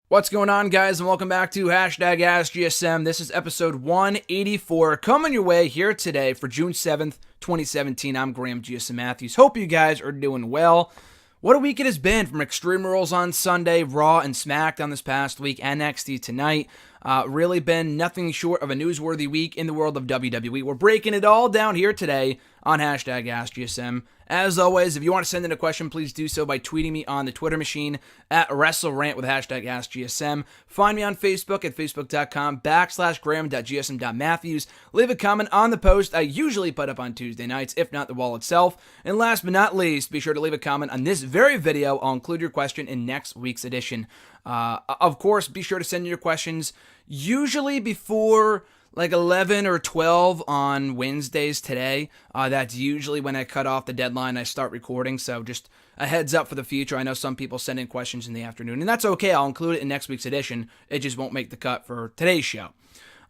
What's going on, guys, and welcome back to #AskGSM. This is episode 184 coming your way here today for June 7th, 2017. I'm Graham GSM Matthews. Hope you guys are doing well. What a week it has been, from Extreme Rules on Sunday, Raw and SmackDown this past week, NXT tonight. Really been nothing short of a newsworthy week in the world of WWE. We're breaking it all down here today on #AskGSM. As always, if you want to send in a question, please do so by tweeting me on the Twitter machine at WrestleRant with #AskGSM. Find me on Facebook at facebook.com/graham.gsm.matthews. Leave a comment on the post I usually put up on Tuesday nights, if not the wall itself. And last but not least, be sure to leave a comment on this very video. I'll include your question in next week's edition. Of course, be sure to send your questions usually before like 11 or 12 on Wednesdays today. That's usually when I cut off the deadline. I start recording, so just a heads up for the future. I know some people send in questions in the afternoon, and that's okay. I'll include it in next week's edition. It just won't make the cut for today's show.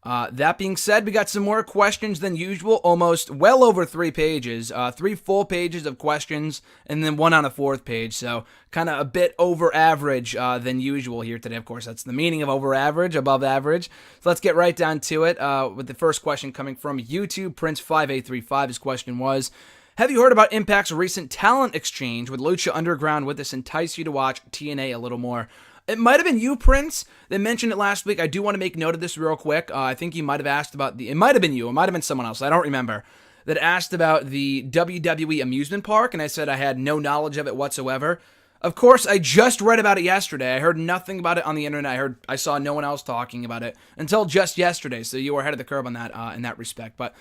That being said, we got some more questions than usual, almost well over 3 pages, 3 full pages of questions, and then 1 on the 4th page, so kind of a bit over average than usual here today. Of course, that's the meaning of over average, above average. So let's get right down to it, with the first question coming from YouTube, Prince5835. His question was, have you heard about Impact's recent talent exchange with Lucha Underground? Would this entice you to watch TNA a little more? It might have been you, Prince, that mentioned it last week. I do want to make note of this real quick. I think you might have asked about it might have been you. It might have been someone else. I don't remember. That asked about the WWE amusement park, and I said I had no knowledge of it whatsoever. Of course, I just read about it yesterday. I heard nothing about it on the internet. I saw no one else talking about it until just yesterday, so you were ahead of the curve on that in that respect. But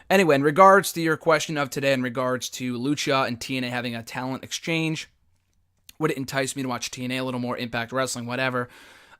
anyway, in regards to your question of today, in regards to Lucha and TNA having a talent exchange, would it entice me to watch TNA a little more, Impact Wrestling, whatever?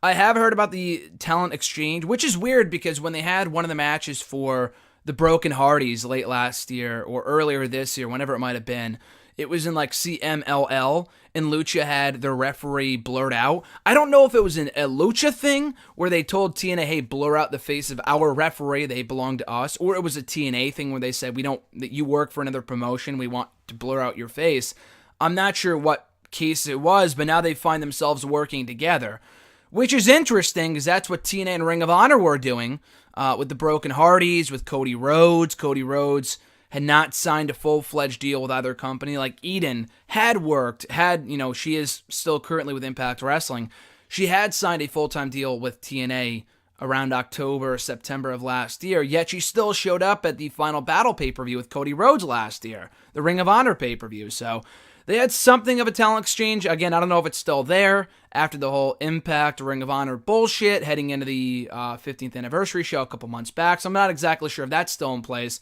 I have heard about the talent exchange, which is weird because when they had one of the matches for the Broken Hardys late last year or earlier this year, whenever it might have been, it was in like CMLL, and Lucha had their referee blurred out. I don't know if it was a Lucha thing where they told TNA, hey, blur out the face of our referee, they belong to us, or it was a TNA thing where they said, that you work for another promotion, we want to blur out your face. I'm not sure what case it was, but now they find themselves working together, which is interesting because that's what TNA and Ring of Honor were doing with the Broken Hardys, with Cody Rhodes. Cody Rhodes had not signed a full-fledged deal with either company. Like Eden had she is still currently with Impact Wrestling. She had signed a full-time deal with TNA around October or September of last year, yet she still showed up at the Final Battle pay-per-view with Cody Rhodes last year, the Ring of Honor pay-per-view. So they had something of a talent exchange. Again, I don't know if it's still there after the whole Impact Ring of Honor bullshit heading into the 15th anniversary show a couple months back, so I'm not exactly sure if that's still in place.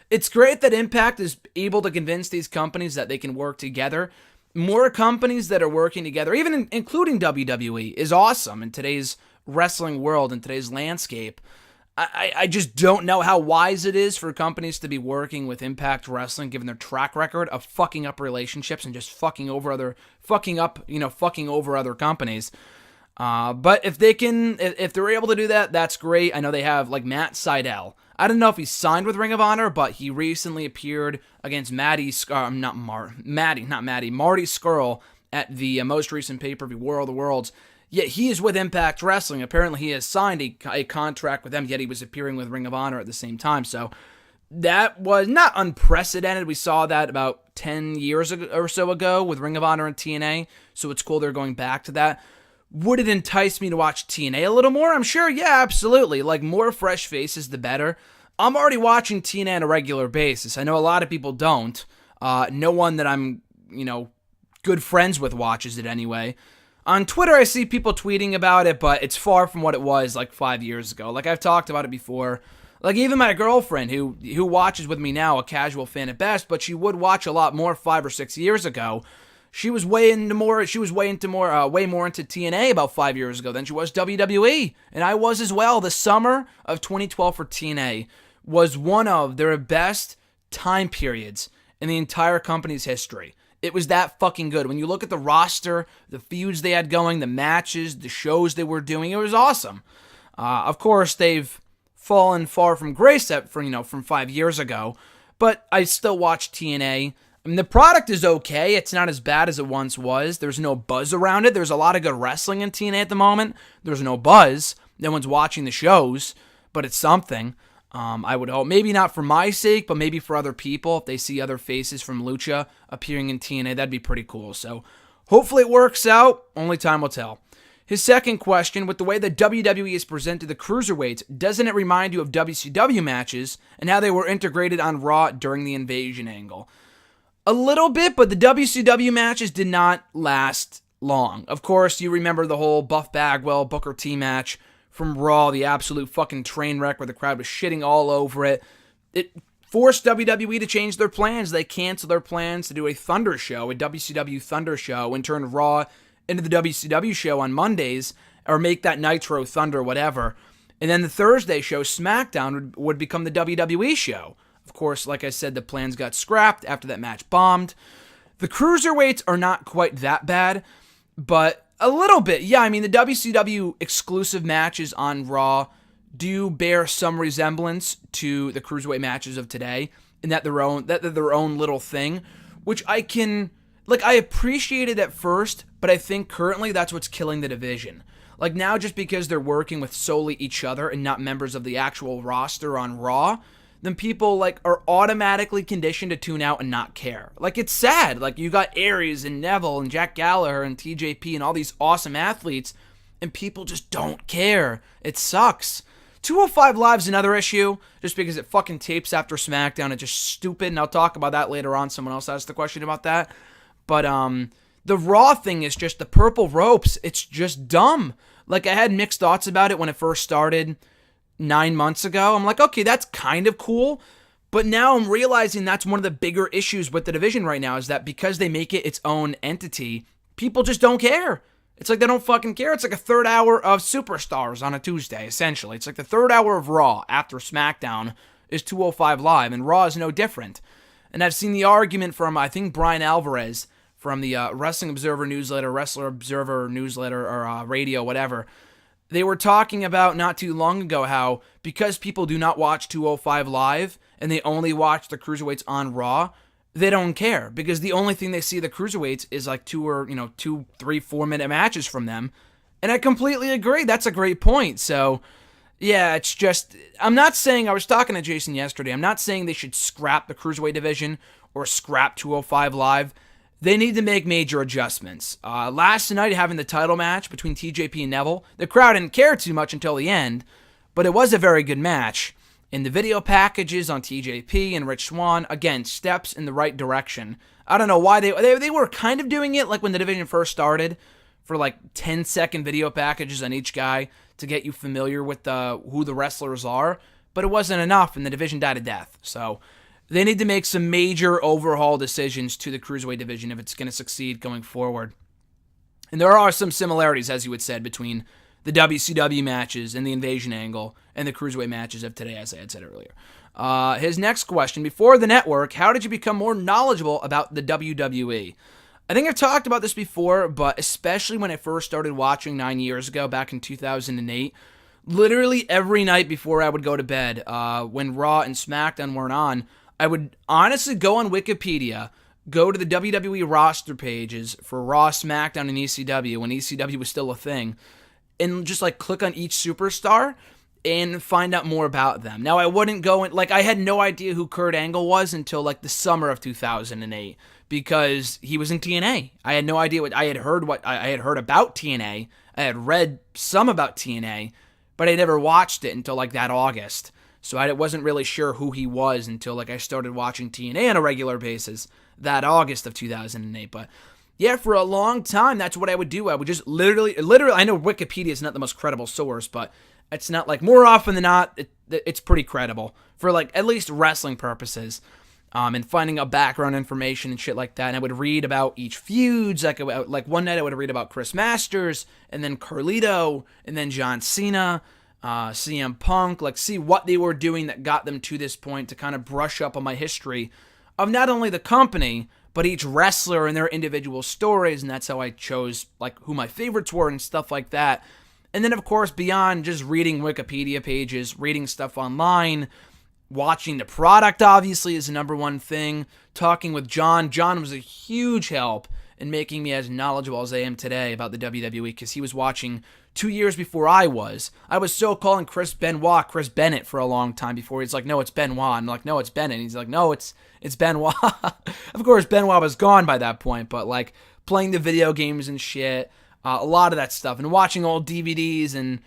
It's great that Impact is able to convince these companies that they can work together. More companies that are working together, even including WWE, is awesome in today's wrestling world, in today's landscape. I just don't know how wise it is for companies to be working with Impact Wrestling, given their track record of fucking up relationships and just fucking over other companies. But if they're able to do that, that's great. I know they have like Matt Sydal. I don't know if he's signed with Ring of Honor, but he recently appeared against Marty Scurll at the most recent pay-per-view War of the Worlds. Yet he is with Impact Wrestling. Apparently he has signed a contract with them, yet he was appearing with Ring of Honor at the same time. So that was not unprecedented. We saw that about 10 years or so ago with Ring of Honor and TNA. So it's cool they're going back to that. Would it entice me to watch TNA a little more? I'm sure, yeah, absolutely. Like, more fresh faces, the better. I'm already watching TNA on a regular basis. I know a lot of people don't. No one that I'm, good friends with watches it anyway. On Twitter, I see people tweeting about it, but it's far from what it was like 5 years ago. Like, I've talked about it before. Like, even my girlfriend, who watches with me now, a casual fan at best, but she would watch a lot more 5 or 6 years ago. She was way more into TNA about 5 years ago than she was WWE, and I was as well. The summer of 2012 for TNA was one of their best time periods in the entire company's history. It was that fucking good. When you look at the roster, the feuds they had going, the matches, the shows they were doing, it was awesome. Of course, they've fallen far from grace from 5 years ago, but I still watch TNA. I mean, the product is okay. It's not as bad as it once was. There's no buzz around it. There's a lot of good wrestling in TNA at the moment. There's no buzz. No one's watching the shows, but it's something. I would hope, maybe not for my sake, but maybe for other people. If they see other faces from Lucha appearing in TNA, that'd be pretty cool. So hopefully it works out. Only time will tell. His second question, with the way that WWE is presented the cruiserweights, doesn't it remind you of WCW matches and how they were integrated on Raw during the invasion angle? A little bit, but the WCW matches did not last long. Of course, you remember the whole Buff Bagwell, Booker T match from Raw, the absolute fucking train wreck where the crowd was shitting all over it. It forced WWE to change their plans. They canceled their plans to do a Thunder show, a WCW Thunder show, and turn Raw into the WCW show on Mondays, or make that Nitro Thunder, whatever. And then the Thursday show, SmackDown, would become the WWE show. Of course, like I said, the plans got scrapped after that match bombed. The cruiserweights are not quite that bad, but a little bit. Yeah, I mean, the WCW exclusive matches on Raw do bear some resemblance to the cruiserweight matches of today, and that they're their own little thing, which I can, like, I appreciated at first, but I think currently that's what's killing the division. Like, now, just because they're working with solely each other and not members of the actual roster on Raw, then people, like, are automatically conditioned to tune out and not care. Like, it's sad. Like, you got Aries and Neville and Jack Gallagher and TJP and all these awesome athletes, and people just don't care. It sucks. 205 Live's another issue, just because it fucking tapes after SmackDown. It's just stupid, and I'll talk about that later on. Someone else asked the question about that. But, the Raw thing is just the purple ropes. It's just dumb. Like, I had mixed thoughts about it when it first started 9 months ago. I'm like, okay, that's kind of cool. But now I'm realizing that's one of the bigger issues with the division right now, is that because they make it its own entity, people just don't care. It's like they don't fucking care. It's like a third hour of Superstars on a Tuesday, essentially. It's like the third hour of Raw after SmackDown is 205 Live, and Raw is no different. And I've seen the argument from, I think, Brian Alvarez from the Wrestling Observer newsletter, Wrestler Observer newsletter, or radio, whatever. They were talking about not too long ago how because people do not watch 205 Live and they only watch the cruiserweights on Raw, they don't care because the only thing they see the cruiserweights is like 2, 3, 4 minute matches from them. And I completely agree. That's a great point. So, yeah, it's just, I'm not saying, I was talking to Jason yesterday, I'm not saying they should scrap the cruiserweight division or scrap 205 Live. They need to make major adjustments. Last night, having the title match between TJP and Neville, the crowd didn't care too much until the end, but it was a very good match. And the video packages on TJP and Rich Swann, again, steps in the right direction. I don't know why they were kind of doing it like when the division first started, for like 10-second video packages on each guy to get you familiar with who the wrestlers are, but it wasn't enough, and the division died a death. So they need to make some major overhaul decisions to the Cruiserweight division if it's going to succeed going forward. And there are some similarities, as you had said, between the WCW matches and the Invasion angle and the Cruiserweight matches of today, as I had said earlier. His next question, before the network, how did you become more knowledgeable about the WWE? I think I've talked about this before, but especially when I first started watching 9 years ago, back in 2008, literally every night before I would go to bed, when Raw and SmackDown weren't on, I would honestly go on Wikipedia, go to the WWE roster pages for Raw, SmackDown, and ECW, when ECW was still a thing, and just like click on each superstar and find out more about them. Now, I wouldn't go in, like, I had no idea who Kurt Angle was until like the summer of 2008 because he was in TNA. I had no idea what I had heard about TNA. I had read some about TNA, but I never watched it until like that August. So I wasn't really sure who he was until like I started watching TNA on a regular basis that August of 2008. But yeah, for a long time, that's what I would do. I would just literally, I know Wikipedia is not the most credible source, but it's not like, more often than not, it's pretty credible for like at least wrestling purposes, and finding out background information and shit like that. And I would read about each feuds. Like one night I would read about Chris Masters and then Carlito and then John Cena, CM Punk, like see what they were doing that got them to this point, to kind of brush up on my history of not only the company, but each wrestler and their individual stories. And that's how I chose like who my favorites were and stuff like that. And then of course, beyond just reading Wikipedia pages, reading stuff online, Watching the product, obviously, is the number one thing. Talking with John. John was a huge help in making me as knowledgeable as I am today about the WWE, because he was watching 2 years before I was. I was still calling Chris Bennett for a long time before he's like, no, it's Benoit. I'm like, no, it's Bennett. He's like, no, it's Benoit. Of course, Benoit was gone by that point, but like playing the video games and shit, a lot of that stuff, and watching old DVDs, and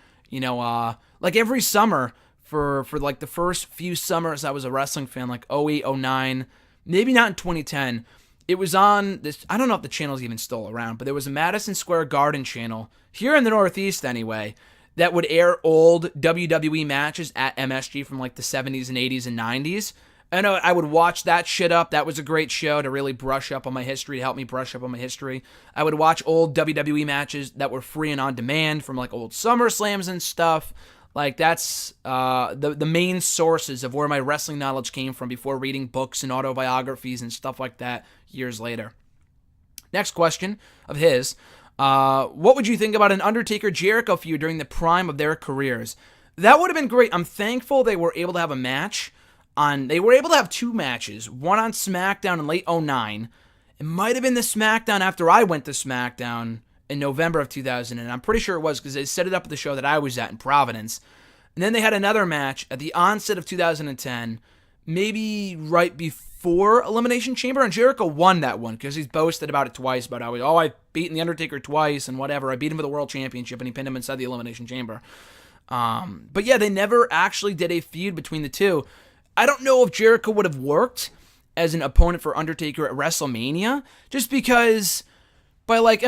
like every summer for like the first few summers I was a wrestling fan, like 08, 09, maybe not in 2010. It was on this, I don't know if the channel's even still around, but there was a Madison Square Garden channel, here in the Northeast anyway, that would air old WWE matches at MSG from like the 70s and 80s and 90s. And I would watch that shit up. That was a great show to really brush up on my history, to help me brush up on my history. I would watch old WWE matches that were free and on demand from like old SummerSlams and stuff. Like, that's the main sources of where my wrestling knowledge came from before reading books and autobiographies and stuff like that years later. Next question of his. What would you think about an Undertaker-Jericho feud during the prime of their careers? That would have been great. I'm thankful they were able to have a match. They were able to have two matches. One on SmackDown in late 2009. It might have been the SmackDown after I went to SmackDown in November of 2000, and I'm pretty sure it was because they set it up at the show that I was at in Providence. And then they had another match at the onset of 2010, maybe right before Elimination Chamber, and Jericho won that one because he's boasted about it twice, about how, I've beaten The Undertaker twice and whatever. I beat him for the World Championship, and he pinned him inside the Elimination Chamber. But yeah, they never actually did a feud between the two. I don't know if Jericho would have worked as an opponent for Undertaker at WrestleMania, just because by 08,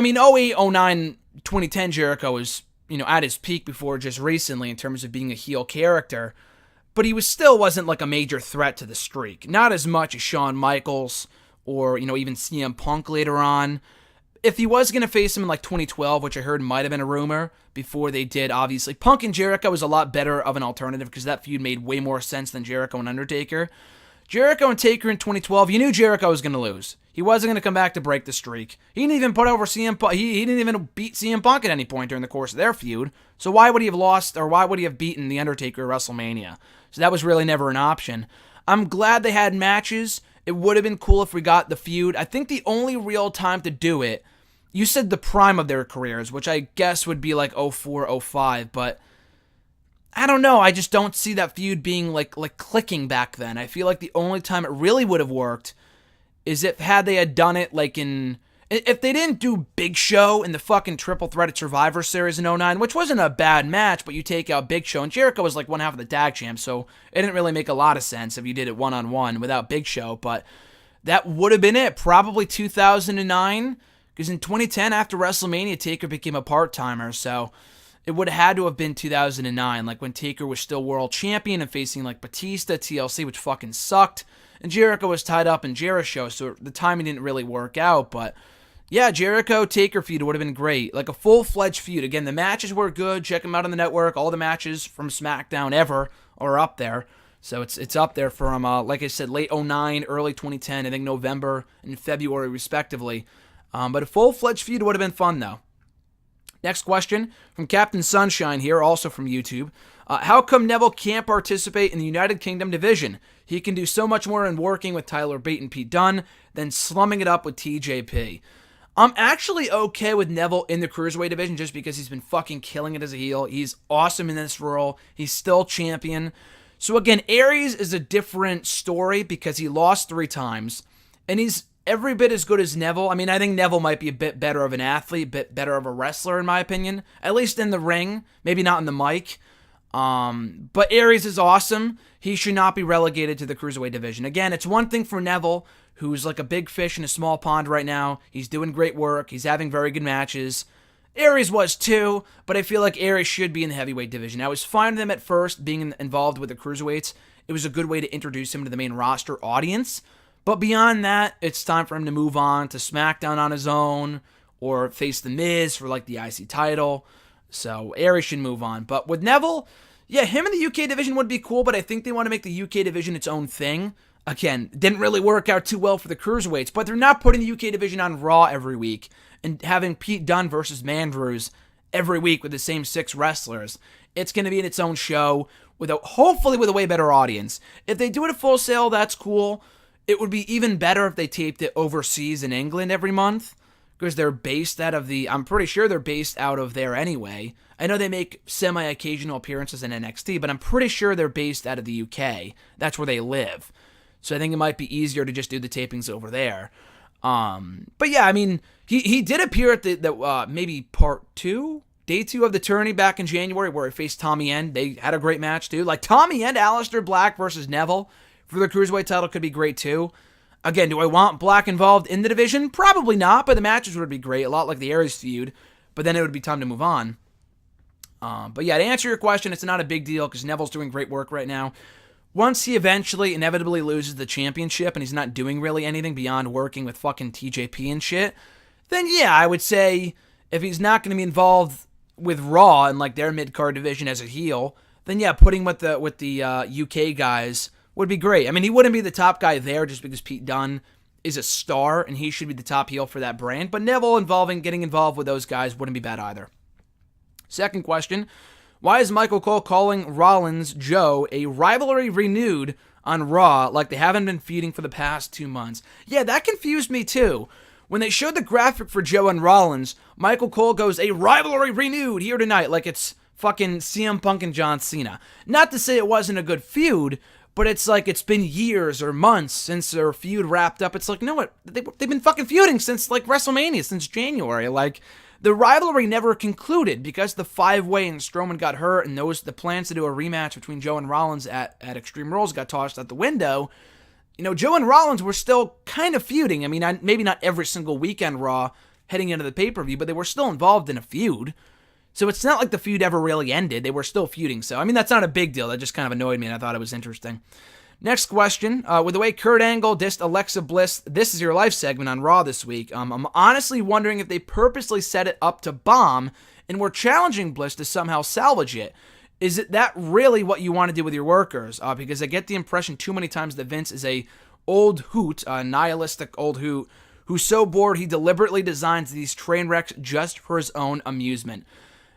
09, 2010, Jericho was, at his peak before just recently in terms of being a heel character, but he wasn't like a major threat to the streak. Not as much as Shawn Michaels or, even CM Punk later on. If he was going to face him in like 2012, which I heard might have been a rumor before they did, obviously, Punk and Jericho was a lot better of an alternative because that feud made way more sense than Jericho and Undertaker. Jericho and Taker in 2012, you knew Jericho was going to lose. He wasn't going to come back to break the streak. He didn't even put over CM Punk. He didn't even beat CM Punk at any point during the course of their feud. So why would he have lost, or why would he have beaten The Undertaker at WrestleMania? So that was really never an option. I'm glad they had matches. It would have been cool if we got the feud. I think the only real time to do it, you said the prime of their careers, which I guess would be like 04, 05, but I don't know. I just don't see that feud being like clicking back then. I feel like the only time it really would have worked is if they had done it like if they didn't do Big Show in the fucking Triple Threat at Survivor Series in 09, which wasn't a bad match, but you take out Big Show, and Jericho was like one half of the tag champ, so it didn't really make a lot of sense if you did it one-on-one without Big Show, but that would have been it. Probably 2009, because in 2010, after WrestleMania, Taker became a part-timer, so it would have had to have been 2009, like when Taker was still world champion and facing like Batista, TLC, which fucking sucked, and Jericho was tied up in Jericho, so the timing didn't really work out, but yeah, Jericho-Taker feud would have been great, like a full-fledged feud. Again, the matches were good, check them out on the network, all the matches from SmackDown ever are up there, so it's up there from, like I said, late 09, early 2010, I think November and February respectively, but a full-fledged feud would have been fun though. Next question from Captain Sunshine here, also from YouTube. How come Neville can't participate in the United Kingdom division? He can do so much more in working with Tyler Bate and Pete Dunne than slumming it up with TJP. I'm actually okay with Neville in the Cruiserweight division just because he's been fucking killing it as a heel. He's awesome in this role. He's still champion. So again, Aries is a different story because he lost 3 times, and he's every bit as good as Neville. I mean, I think Neville might be a bit better of an athlete, a bit better of a wrestler in my opinion, at least in the ring, maybe not in the mic. But Aries is awesome. He should not be relegated to the Cruiserweight division. Again, it's one thing for Neville, who's like a big fish in a small pond right now. He's doing great work. He's having very good matches. Aries was too, but I feel like Aries should be in the heavyweight division. I was fine with him at first being involved with the Cruiserweights. It was a good way to introduce him to the main roster audience. But beyond that, it's time for him to move on to SmackDown on his own or face The Miz for like the IC title. So Aries should move on. But with Neville, yeah, him in the UK division would be cool, but I think they want to make the UK division its own thing. Again, didn't really work out too well for the Cruiserweights, but they're not putting the UK division on Raw every week and having Pete Dunne versus Mandrews every week with the same 6 wrestlers. It's going to be in its own show, hopefully with a way better audience. If they do it at Full Sail, that's cool. It would be even better if they taped it overseas in England every month, because they're based out of I'm pretty sure they're based out of there anyway. I know they make semi-occasional appearances in NXT, but I'm pretty sure they're based out of the UK. That's where they live. So I think it might be easier to just do the tapings over there. But yeah, I mean, he did appear at the maybe day 2 of the tourney back in January, where he faced Tommy End. They had a great match too. Like Tommy End, Aleister Black versus Neville for the Cruiserweight title could be great too. Again, do I want Black involved in the division? Probably not, but the matches would be great. A lot like the Aries feud, but then it would be time to move on. But yeah, to answer your question, it's not a big deal because Neville's doing great work right now. Once he eventually inevitably loses the championship and he's not doing really anything beyond working with fucking TJP and shit, then yeah, I would say if he's not going to be involved with Raw and like their mid-card division as a heel, then yeah, putting with the UK guys would be great. I mean, he wouldn't be the top guy there just because Pete Dunne is a star and he should be the top heel for that brand, but Neville getting involved with those guys wouldn't be bad either. Second question, why is Michael Cole calling Rollins Joe a rivalry renewed on Raw like they haven't been feuding for the past 2 months? Yeah, that confused me too. When they showed the graphic for Joe and Rollins, Michael Cole goes, a rivalry renewed here tonight, like it's fucking CM Punk and John Cena. Not to say it wasn't a good feud, but it's like it's been years or months since their feud wrapped up. It's like, you know what? They've been fucking feuding since like WrestleMania, since January. Like, the rivalry never concluded because the 5-way and Strowman got hurt and the plans to do a rematch between Joe and Rollins at Extreme Rules got tossed out the window. You know, Joe and Rollins were still kind of feuding. I mean, maybe not every single weekend Raw heading into the pay-per-view, but they were still involved in a feud. So it's not like the feud ever really ended. They were still feuding. So, I mean, that's not a big deal. That just kind of annoyed me, and I thought it was interesting. Next question. With the way Kurt Angle dissed Alexa Bliss, This Is Your Life segment on Raw this week, I'm honestly wondering if they purposely set it up to bomb and were challenging Bliss to somehow salvage it. Is it that really what you want to do with your workers? Because I get the impression too many times that Vince is a old hoot, a nihilistic old hoot, who's so bored he deliberately designs these train wrecks just for his own amusement.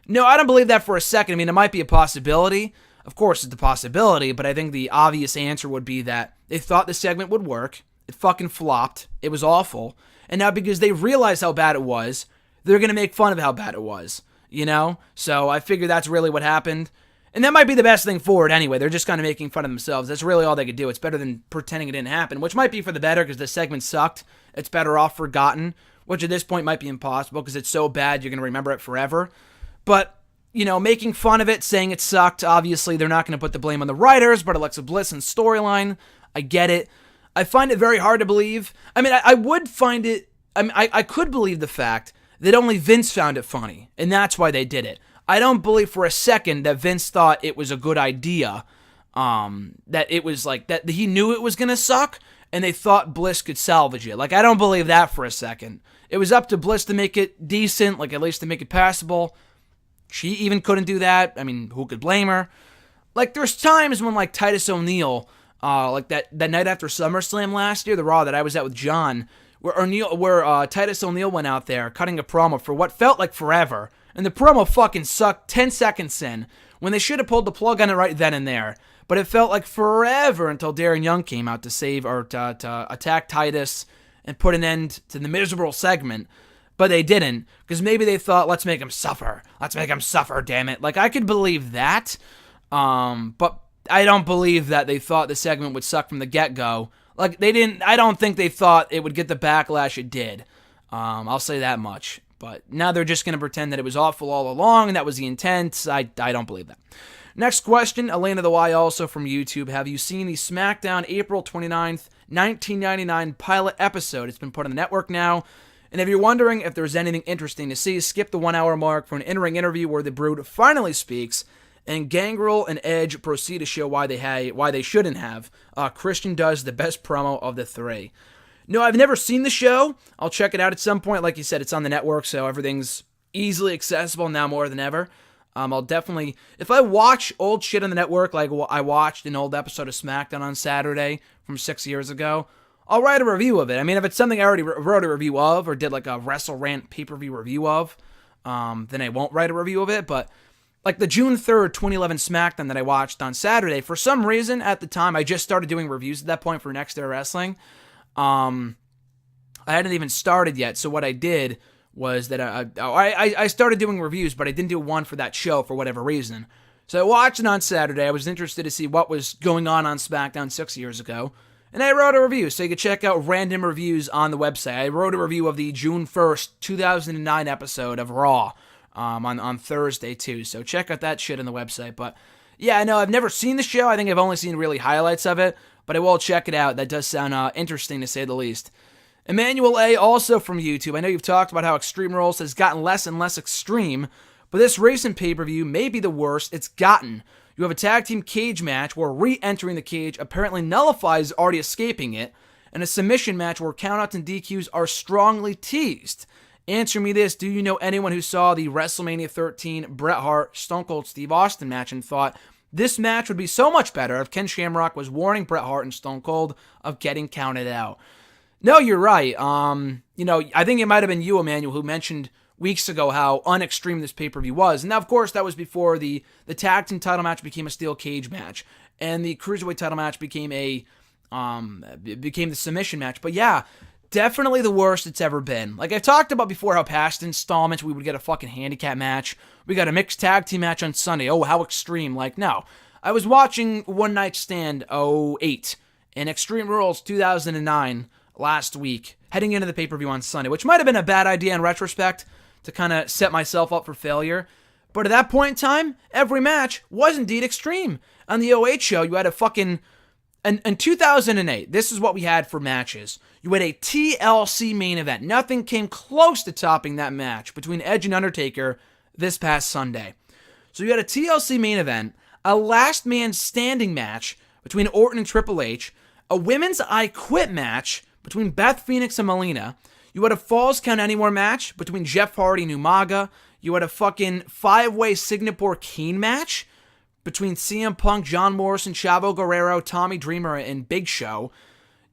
No, I don't believe that for a second. I mean, it might be a possibility. Of course, it's a possibility, but I think the obvious answer would be that they thought the segment would work. It fucking flopped. It was awful. And now because they realized how bad it was, they're going to make fun of how bad it was. You know? So I figure that's really what happened. And that might be the best thing for it anyway. They're just kind of making fun of themselves. That's really all they could do. It's better than pretending it didn't happen, which might be for the better because the segment sucked. It's better off forgotten, which at this point might be impossible because it's so bad you're going to remember it forever. But, you know, making fun of it, saying it sucked, obviously they're not going to put the blame on the writers, but Alexa Bliss and storyline, I get it. I find it very hard to believe. I mean, I would find it, I could believe the fact that only Vince found it funny, and that's why they did it. I don't believe for a second that Vince thought it was a good idea, that it was like, that he knew it was going to suck, and they thought Bliss could salvage it. Like, I don't believe that for a second. It was up to Bliss to make it decent, like at least to make it passable. She even couldn't do that. I mean, who could blame her? Like, there's times when, like, Titus O'Neil, like that night after SummerSlam last year, the Raw that I was at with John, where Titus O'Neil went out there cutting a promo for what felt like forever, and the promo fucking sucked 10 seconds in, when they should have pulled the plug on it right then and there. But it felt like forever until Darren Young came out to save, or to attack Titus and put an end to the miserable segment. But they didn't, because maybe they thought, let's make him suffer. Let's make him suffer, damn it. Like, I could believe that, but I don't believe that they thought the segment would suck from the get-go. Like, I don't think they thought it would get the backlash it did. I'll say that much. But now they're just going to pretend that it was awful all along, and that was the intent. I don't believe that. Next question, Elena the Y, also from YouTube. Have you seen the SmackDown April 29th, 1999 pilot episode? It's been put on the network now. And if you're wondering if there's anything interesting to see, skip the 1 hour mark for an in-ring interview where the Brood finally speaks, and Gangrel and Edge proceed to show why they shouldn't have. Christian does the best promo of the three. No, I've never seen the show. I'll check it out at some point. Like you said, it's on the network, so everything's easily accessible now more than ever. I'll definitely, if I watch old shit on the network, like I watched an old episode of SmackDown on Saturday from 6 years ago, I'll write a review of it. I mean, if it's something I already wrote a review of, or did like a Wrestle Rant pay-per-view review of, then I won't write a review of it. But like the June 3rd, 2011 SmackDown that I watched on Saturday, for some reason at the time, I just started doing reviews at that point for Next Era Wrestling. I hadn't even started yet, so what I did was that I started doing reviews, but I didn't do one for that show for whatever reason. So I watched it on Saturday. I was interested to see what was going on SmackDown 6 years ago, and I wrote a review, so you can check out random reviews on the website. I wrote a review of the June 1st, 2009 episode of Raw on Thursday, too, so check out that shit on the website. But yeah, I know I've never seen the show. I think I've only seen really highlights of it, but I will check it out. That does sound interesting, to say the least. Emmanuel A., also from YouTube. I know you've talked about how Extreme Rules has gotten less and less extreme, but this recent pay-per-view may be the worst it's gotten. You have a tag team cage match where re-entering the cage apparently nullifies already escaping it, and a submission match where countouts and DQs are strongly teased. Answer me this: do you know anyone who saw the WrestleMania 13 Bret Hart Stone Cold Steve Austin match and thought this match would be so much better if Ken Shamrock was warning Bret Hart and Stone Cold of getting counted out? No, you're right. I think it might have been you, Emmanuel, who mentioned weeks ago how unextreme this pay-per-view was. And now, of course, that was before the tag team title match became a steel cage match, and the cruiserweight title match became the submission match. But yeah, definitely the worst it's ever been. Like I've talked about before, how past installments we would get a fucking handicap match. We got a mixed tag team match on Sunday. Oh, how extreme! Like no, I was watching One Night Stand 08 and Extreme Rules 2009 last week, heading into the pay-per-view on Sunday, which might have been a bad idea in retrospect to kind of set myself up for failure. But at that point in time, every match was indeed extreme. On the 08 show, you had a fucking... In 2008, this is what we had for matches. You had a TLC main event. Nothing came close to topping that match between Edge and Undertaker this past Sunday. So you had a TLC main event, a last man standing match between Orton and Triple H, a women's I Quit match between Beth Phoenix and Melina. You had a Falls Count Anywhere match between Jeff Hardy and Umaga. You had a fucking 5-way Singapore Kane match between CM Punk, John Morrison, Chavo Guerrero, Tommy Dreamer, and Big Show.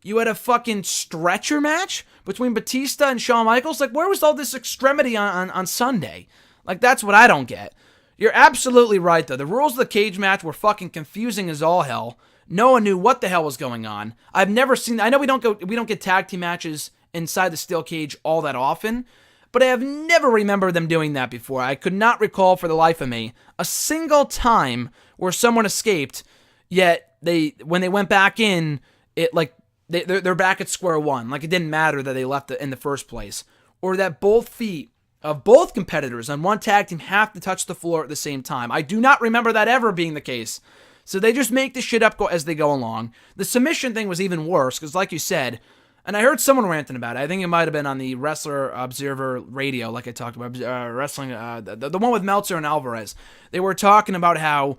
You had a fucking stretcher match between Batista and Shawn Michaels. Like, where was all this extremity on Sunday? Like, that's what I don't get. You're absolutely right, though. The rules of the cage match were fucking confusing as all hell. No one knew what the hell was going on. I've never seen... I know we don't get tag team matches inside the steel cage all that often, but I have never remembered them doing that before. I could not recall for the life of me a single time where someone escaped, yet when they went back in, it like they're back at square one. Like it didn't matter that they left in the first place, or that both feet of both competitors on one tag team have to touch the floor at the same time. I do not remember that ever being the case. So they just make this shit up as they go along. The submission thing was even worse, because like you said, and I heard someone ranting about it, I think it might have been on the Wrestler Observer Radio, like I talked about, wrestling, the one with Meltzer and Alvarez. They were talking about how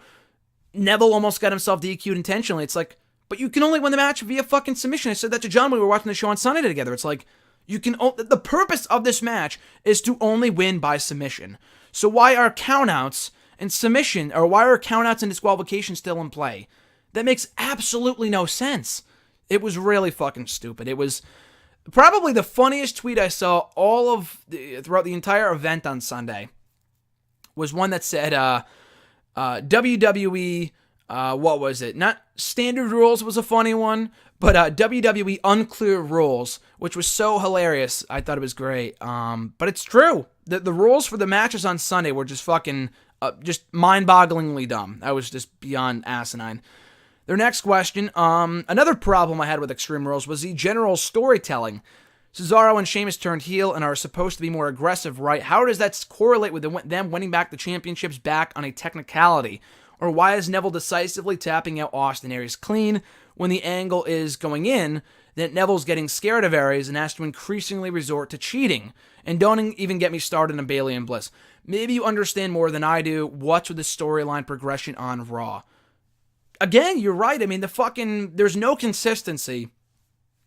Neville almost got himself DQ'd intentionally. It's like, but you can only win the match via fucking submission. I said that to John when we were watching the show on Sunday together. It's like, the purpose of this match is to only win by submission. So why are countouts and submission, or why are countouts and disqualification still in play? That makes absolutely no sense. It was really fucking stupid. It was probably the funniest tweet I saw throughout the entire event on Sunday. Was one that said, WWE, what was it? Not Standard Rules was a funny one, but WWE Unclear Rules, which was so hilarious. I thought it was great. But it's true. The rules for the matches on Sunday were just fucking... just mind-bogglingly dumb. That was just beyond asinine. Their next question, another problem I had with Extreme Rules was the general storytelling. Cesaro and Sheamus turned heel and are supposed to be more aggressive, right? How does that correlate with them winning back the championships back on a technicality? Or why is Neville decisively tapping out Austin Aries clean when the angle is going in that Neville's getting scared of Aries and has to increasingly resort to cheating? And don't even get me started on Bayley and Bliss. Maybe you understand more than I do. What's with the storyline progression on Raw? Again, you're right. I mean, there's no consistency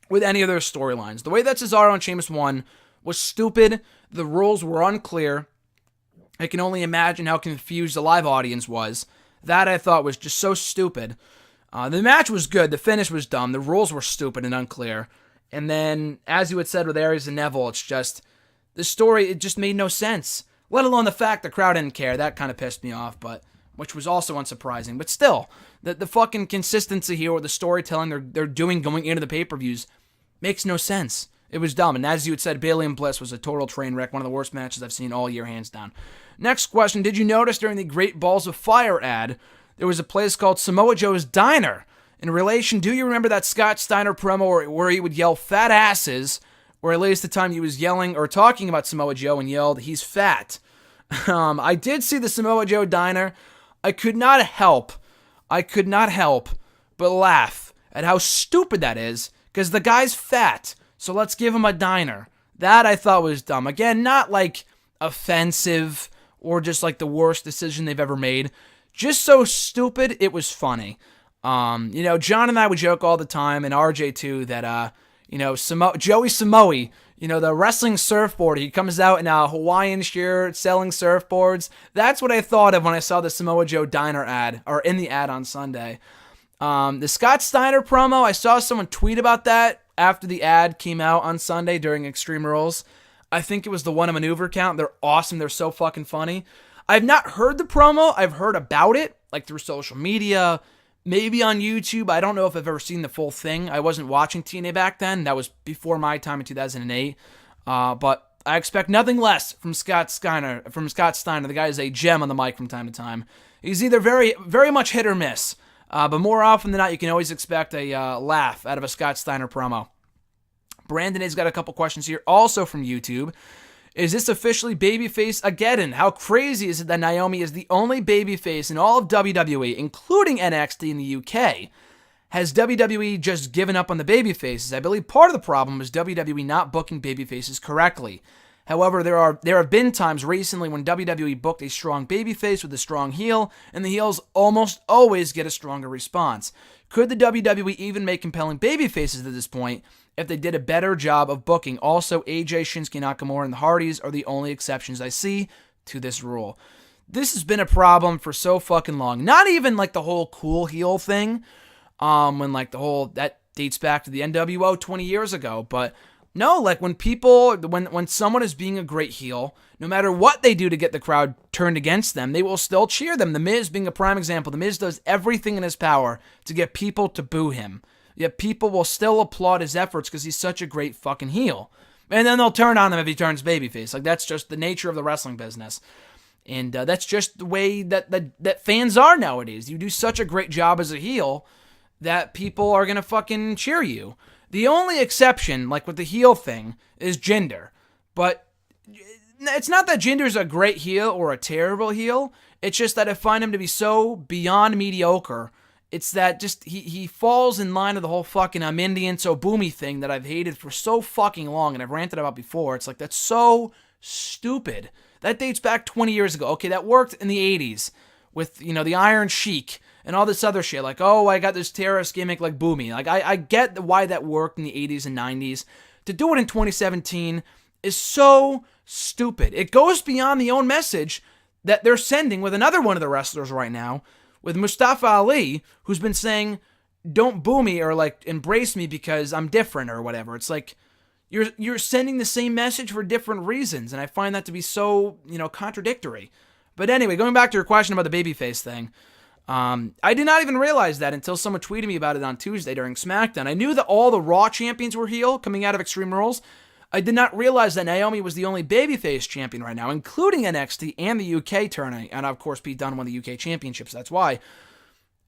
with any of their storylines. The way that Cesaro and Sheamus won was stupid. The rules were unclear. I can only imagine how confused the live audience was. That I thought was just so stupid. The match was good. The finish was dumb. The rules were stupid and unclear. And then, as you had said with Aries and Neville, it's just... the story, it just made no sense. let alone the fact the crowd didn't care. That kind of pissed me off, but which was also unsurprising. But still, the fucking consistency here with the storytelling they're doing going into the pay-per-views makes no sense. It was dumb. And as you had said, Bayley and Bliss was a total train wreck. One of the worst matches I've seen all year, hands down. Next question. Did you notice during the Great Balls of Fire ad, there was a place called Samoa Joe's Diner? In relation, do you remember that Scott Steiner promo where he would yell fat asses, or at least the time he was yelling or talking about Samoa Joe and yelled, he's fat? I did see the Samoa Joe Diner. I could not help but laugh at how stupid that is, because the guy's fat, so let's give him a diner. That I thought was dumb. Again, not like offensive or just like the worst decision they've ever made. Just so stupid, it was funny. John and I would joke all the time, and RJ too, that, Joey Samoa, the wrestling surfboard, he comes out in a Hawaiian shirt selling surfboards. That's what I thought of when I saw the Samoa Joe Diner ad, or in the ad on Sunday. The Scott Steiner promo, I saw someone tweet about that after the ad came out on Sunday during Extreme Rules. I think it was the One Maneuver count. They're awesome. They're so fucking funny. I've not heard the promo. I've heard about it, like through social media, maybe on YouTube. I don't know if I've ever seen the full thing. I wasn't watching TNA back then. That was before my time in 2008. But I expect nothing less from Scott Steiner. The guy is a gem on the mic from time to time. He's either very, very much hit or miss. But more often than not, you can always expect a laugh out of a Scott Steiner promo. Brandon has got a couple questions here, also from YouTube. Is this officially babyface Ageddon? How crazy is it that Naomi is the only babyface in all of WWE, including NXT in the UK? Has WWE just given up on the babyfaces? I believe part of the problem is WWE not booking babyfaces correctly. However, there have been times recently when WWE booked a strong babyface with a strong heel, and the heels almost always get a stronger response. Could the WWE even make compelling babyfaces at this point if they did a better job of booking? Also, AJ, Shinsuke Nakamura, and the Hardys are the only exceptions I see to this rule. This has been a problem for so fucking long. Not even like the whole cool heel thing, when like that dates back to the NWO 20 years ago, but no, like when someone is being a great heel, no matter what they do to get the crowd turned against them, they will still cheer them. The Miz being a prime example. The Miz does everything in his power to get people to boo him. Yet people will still applaud his efforts because he's such a great fucking heel. And then they'll turn on him if he turns babyface. Like, that's just the nature of the wrestling business. And that's just the way that fans are nowadays. You do such a great job as a heel that people are going to fucking cheer you. The only exception, like with the heel thing, is Jinder. But it's not that Jinder's a great heel or a terrible heel. It's just that I find him to be so beyond mediocre. It's that just he falls in line of the whole fucking I'm Indian so boomy thing that I've hated for so fucking long and I've ranted about before. It's like, that's so stupid. That dates back 20 years ago. Okay, that worked in the 80s with, the Iron Sheik and all this other shit. Like, oh, I got this terrorist gimmick like Boomy. Like, I get why that worked in the 80s and 90s. To do it in 2017 is so stupid. It goes beyond the own message that they're sending with another one of the wrestlers right now, with Mustafa Ali, who's been saying, don't boo me or like embrace me because I'm different or whatever. It's like, you're sending the same message for different reasons, and I find that to be so, contradictory. But anyway, going back to your question about the babyface thing, I did not even realize that until someone tweeted me about it on Tuesday during SmackDown. I knew that all the Raw champions were heel coming out of Extreme Rules. I did not realize that Naomi was the only babyface champion right now, including NXT and the UK tournament. And of course, Pete Dunne won the UK championships, that's why.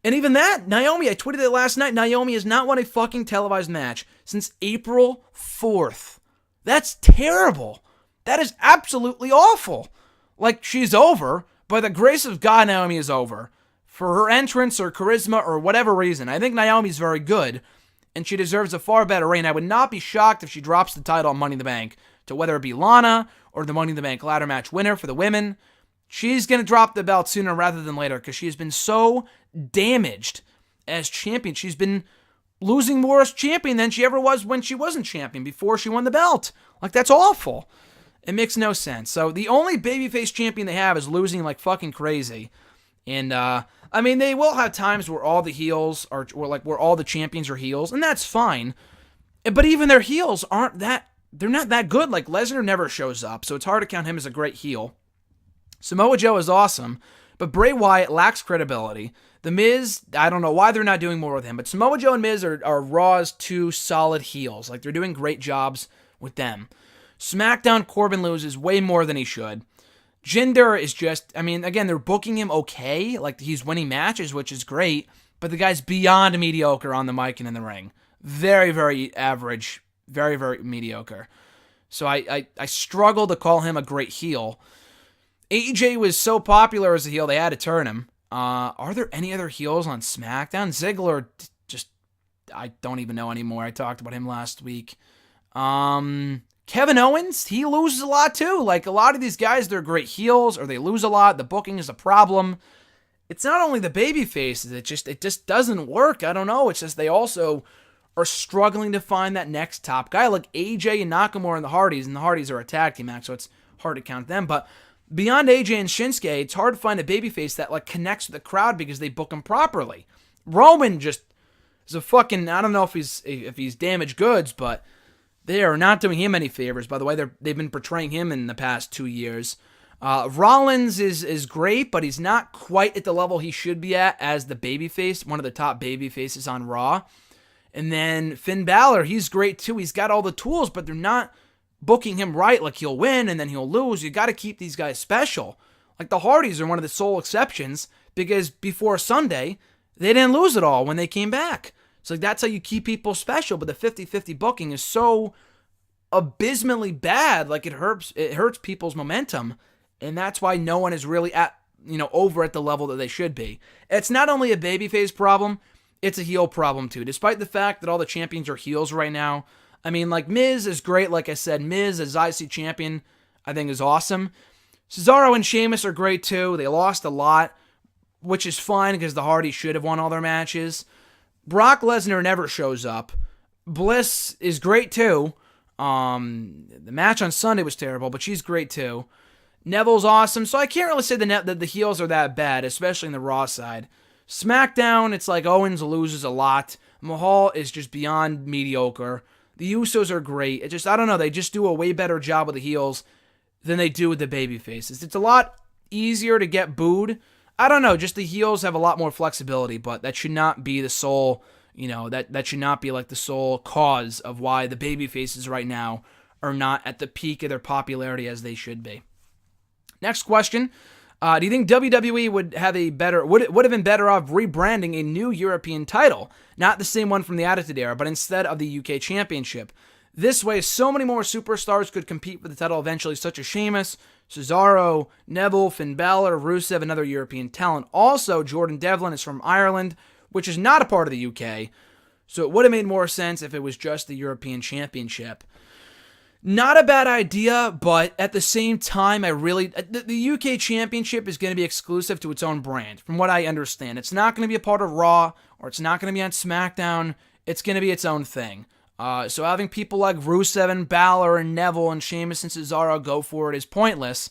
And even that, Naomi, I tweeted it last night, Naomi has not won a fucking televised match since April 4th. That's terrible. That is absolutely awful. Like, she's over. By the grace of God, Naomi is over. For her entrance or charisma or whatever reason, I think Naomi's very good, and she deserves a far better reign. I would not be shocked if she drops the title on Money in the Bank to whether it be Lana or the Money in the Bank ladder match winner for the women. She's going to drop the belt sooner rather than later because she has been so damaged as champion. She's been losing more as champion than she ever was when she wasn't champion before she won the belt. Like, that's awful. It makes no sense. So the only babyface champion they have is losing like fucking crazy. And, they will have times where all the heels are, where all the champions are heels, and that's fine. But even their heels they're not that good. Like, Lesnar never shows up, so it's hard to count him as a great heel. Samoa Joe is awesome, but Bray Wyatt lacks credibility. The Miz, I don't know why they're not doing more with him, but Samoa Joe and Miz are Raw's two solid heels. Like, they're doing great jobs with them. SmackDown, Corbin loses way more than he should. Jinder is just, I mean, again, they're booking him okay. Like, he's winning matches, which is great, but the guy's beyond mediocre on the mic and in the ring. Very, very average. Very, very mediocre. So I struggle to call him a great heel. AJ was so popular as a heel, they had to turn him. Are there any other heels on SmackDown? Ziggler, just, I don't even know anymore. I talked about him last week. Kevin Owens, he loses a lot too. Like, a lot of these guys, they're great heels, or they lose a lot. The booking is a problem. It's not only the baby faces, it just doesn't work. I don't know. It's just they also are struggling to find that next top guy. Like AJ and Nakamura and the Hardys are a tag team act, so it's hard to count them. But beyond AJ and Shinsuke, it's hard to find a babyface that like connects with the crowd because they book him properly. Roman just is a fucking, I don't know if he's damaged goods, but they are not doing him any favors. By the way, they've been portraying him in the past 2 years. Rollins is great, but he's not quite at the level he should be at as the babyface, one of the top babyfaces on Raw. And then Finn Balor, he's great too. He's got all the tools, but they're not booking him right. Like, he'll win and then he'll lose. You got to keep these guys special. Like, the Hardys are one of the sole exceptions because before Sunday, they didn't lose at all when they came back. So like, that's how you keep people special. But the 50-50 booking is so abysmally bad. Like, it hurts people's momentum. And that's why no one is really over at the level that they should be. It's not only a babyface problem, it's a heel problem too. Despite the fact that all the champions are heels right now. I mean, like, Miz is great. Like I said, Miz as IC champion, I think is awesome. Cesaro and Sheamus are great too. They lost a lot, which is fine because the Hardys should have won all their matches. Brock Lesnar never shows up. Bliss is great too. The match on Sunday was terrible, but she's great too. Neville's awesome, so I can't really say that the heels are that bad, especially in the Raw side. SmackDown, it's like Owens loses a lot. Mahal is just beyond mediocre. The Usos are great. I don't know, they just do a way better job with the heels than they do with the baby faces. It's a lot easier to get booed. I don't know, just the heels have a lot more flexibility, but that should not be the sole, that should not be like the sole cause of why the baby faces right now are not at the peak of their popularity as they should be. Next question. Do you think WWE would have would have been better off rebranding a new European title, not the same one from the Attitude Era, but instead of the UK Championship? This way, so many more superstars could compete for the title eventually, such as Sheamus, Cesaro, Neville, Finn Balor, Rusev, and other European talent. Also, Jordan Devlin is from Ireland, which is not a part of the UK, so it would have made more sense if it was just the European Championship. Not a bad idea, but at the same time, the UK Championship is going to be exclusive to its own brand, from what I understand. It's not going to be a part of Raw, or it's not going to be on SmackDown. It's going to be its own thing. So having people like Rusev and Balor and Neville and Sheamus and Cesaro go for it is pointless,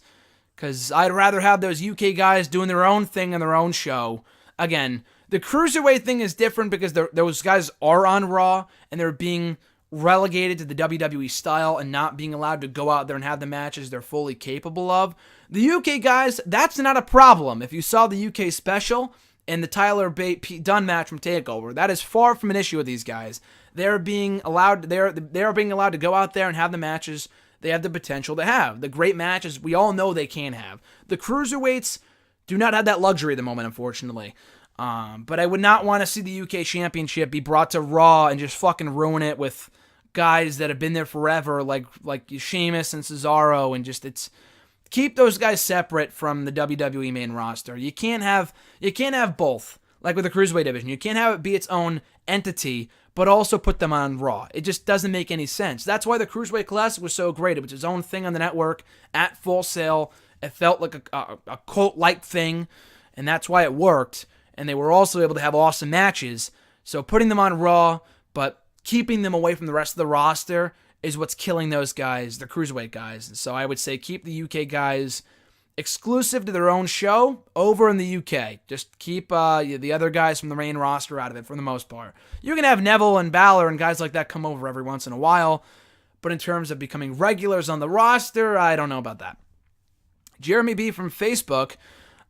because I'd rather have those UK guys doing their own thing on their own show. Again, the Cruiserweight thing is different because those guys are on Raw, and they're being relegated to the WWE style and not being allowed to go out there and have the matches they're fully capable of. The UK guys, that's not a problem. If you saw the UK special and the Tyler Bate Dunn match from TakeOver, that is far from an issue with these guys. They're being allowed to go out there and have the matches they have the potential to have. The great matches we all know they can have. The Cruiserweights do not have that luxury at the moment, unfortunately. But I would not want to see the UK Championship be brought to Raw and just fucking ruin it with guys that have been there forever, like Sheamus and Cesaro, and just keep those guys separate from the WWE main roster. You can't have both. Like with the Cruiserweight division, you can't have it be its own entity, but also put them on Raw. It just doesn't make any sense. That's why the Cruiserweight Classic was so great. It was its own thing on the network at Full Sail. It felt like a cult-like thing, and that's why it worked. And they were also able to have awesome matches. So putting them on Raw, but keeping them away from the rest of the roster is what's killing those guys, the Cruiserweight guys. So I would say keep the UK guys exclusive to their own show over in the UK. Just keep the other guys from the main roster out of it for the most part. You can have Neville and Balor and guys like that come over every once in a while, but in terms of becoming regulars on the roster, I don't know about that. Jeremy B. from Facebook,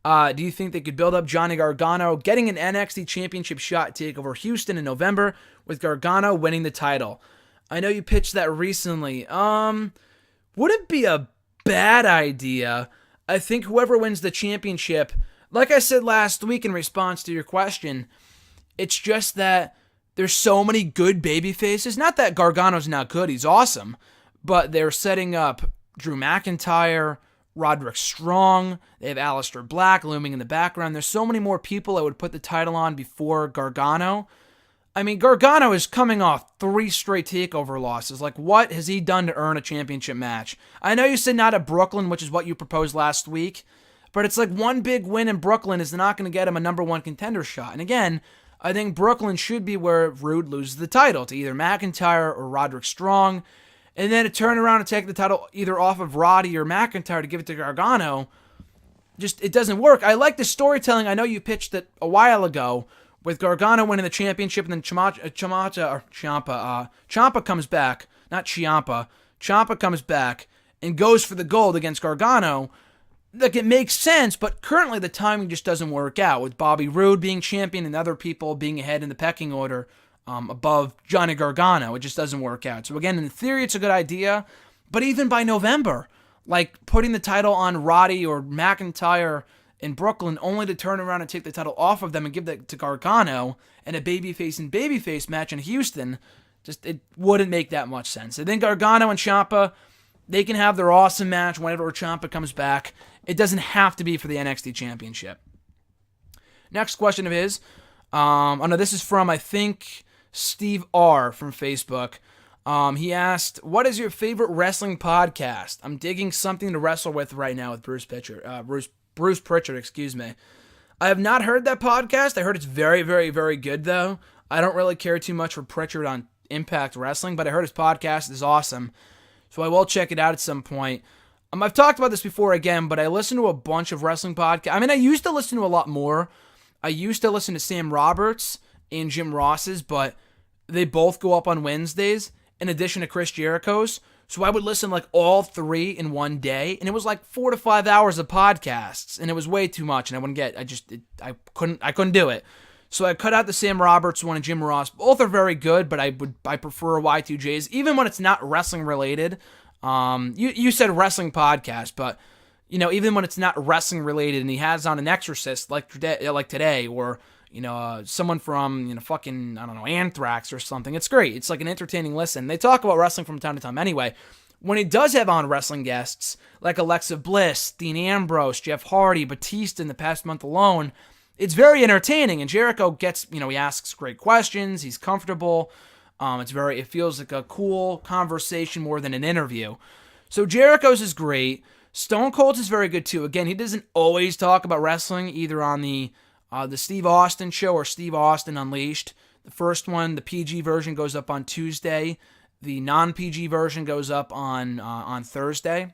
do you think they could build up Johnny Gargano getting an NXT Championship shot to take over Houston in November with Gargano winning the title? I know you pitched that recently. Would it be a bad idea? I think whoever wins the championship, like I said last week in response to your question, it's just that there's so many good baby faces. Not that Gargano's not good, he's awesome, but they're setting up Drew McIntyre, Roderick Strong, they have Aleister Black looming in the background. There's so many more people I would put the title on before Gargano. I mean, Gargano is coming off 3 straight TakeOver losses. Like, what has he done to earn a championship match? I know you said not at Brooklyn, which is what you proposed last week, but it's like one big win in Brooklyn is not going to get him a number 1 contender shot. And again, I think Brooklyn should be where Rude loses the title to either McIntyre or Roderick Strong, and then to turn around and take the title either off of Roddy or McIntyre to give it to Gargano, just, it doesn't work. I like the storytelling. I know you pitched it a while ago with Gargano winning the championship, and then Ciampa comes back, not Ciampa. Ciampa comes back and goes for the gold against Gargano. Like, it makes sense, but currently the timing just doesn't work out with Bobby Roode being champion and other people being ahead in the pecking order above Johnny Gargano. It just doesn't work out. So again, in theory, it's a good idea, but even by November, like putting the title on Roddy or McIntyre in Brooklyn only to turn around and take the title off of them and give that to Gargano and a babyface and babyface match in Houston, just, it wouldn't make that much sense. I think Gargano and Ciampa, they can have their awesome match whenever Ciampa comes back. It doesn't have to be for the NXT Championship. Next question of his. This is from, I think, Steve R. from Facebook. He asked, what is your favorite wrestling podcast? I'm digging something to wrestle with right now with Bruce Pritchard, excuse me. I have not heard that podcast. I heard it's very, very, very good, though. I don't really care too much for Pritchard on Impact Wrestling, but I heard his podcast is awesome. So I will check it out at some point. I've talked about this before again, but I listen to a bunch of wrestling podcasts. I mean, I used to listen to a lot more. I used to listen to Sam Roberts and Jim Ross's, but they both go up on Wednesdays in addition to Chris Jericho's. So I would listen like all 3 in one day, and it was like 4 to 5 hours of podcasts, and it was way too much, and I couldn't do it. So I cut out the Sam Roberts one and Jim Ross. Both are very good, but I prefer Y2J's, even when it's not wrestling related. You said wrestling podcast, but even when it's not wrestling related, and he has on an exorcist like today, or someone from fucking, I don't know, Anthrax or something. It's great. It's like an entertaining listen. They talk about wrestling from time to time anyway. When he does have on wrestling guests like Alexa Bliss, Dean Ambrose, Jeff Hardy, Batista in the past month alone, it's very entertaining. And Jericho gets, he asks great questions. He's comfortable. It feels like a cool conversation more than an interview. So Jericho's is great. Stone Cold's is very good too. Again, he doesn't always talk about wrestling, either on the Steve Austin show or Steve Austin Unleashed. The first one, the PG version, goes up on Tuesday. The non-PG version goes up on Thursday.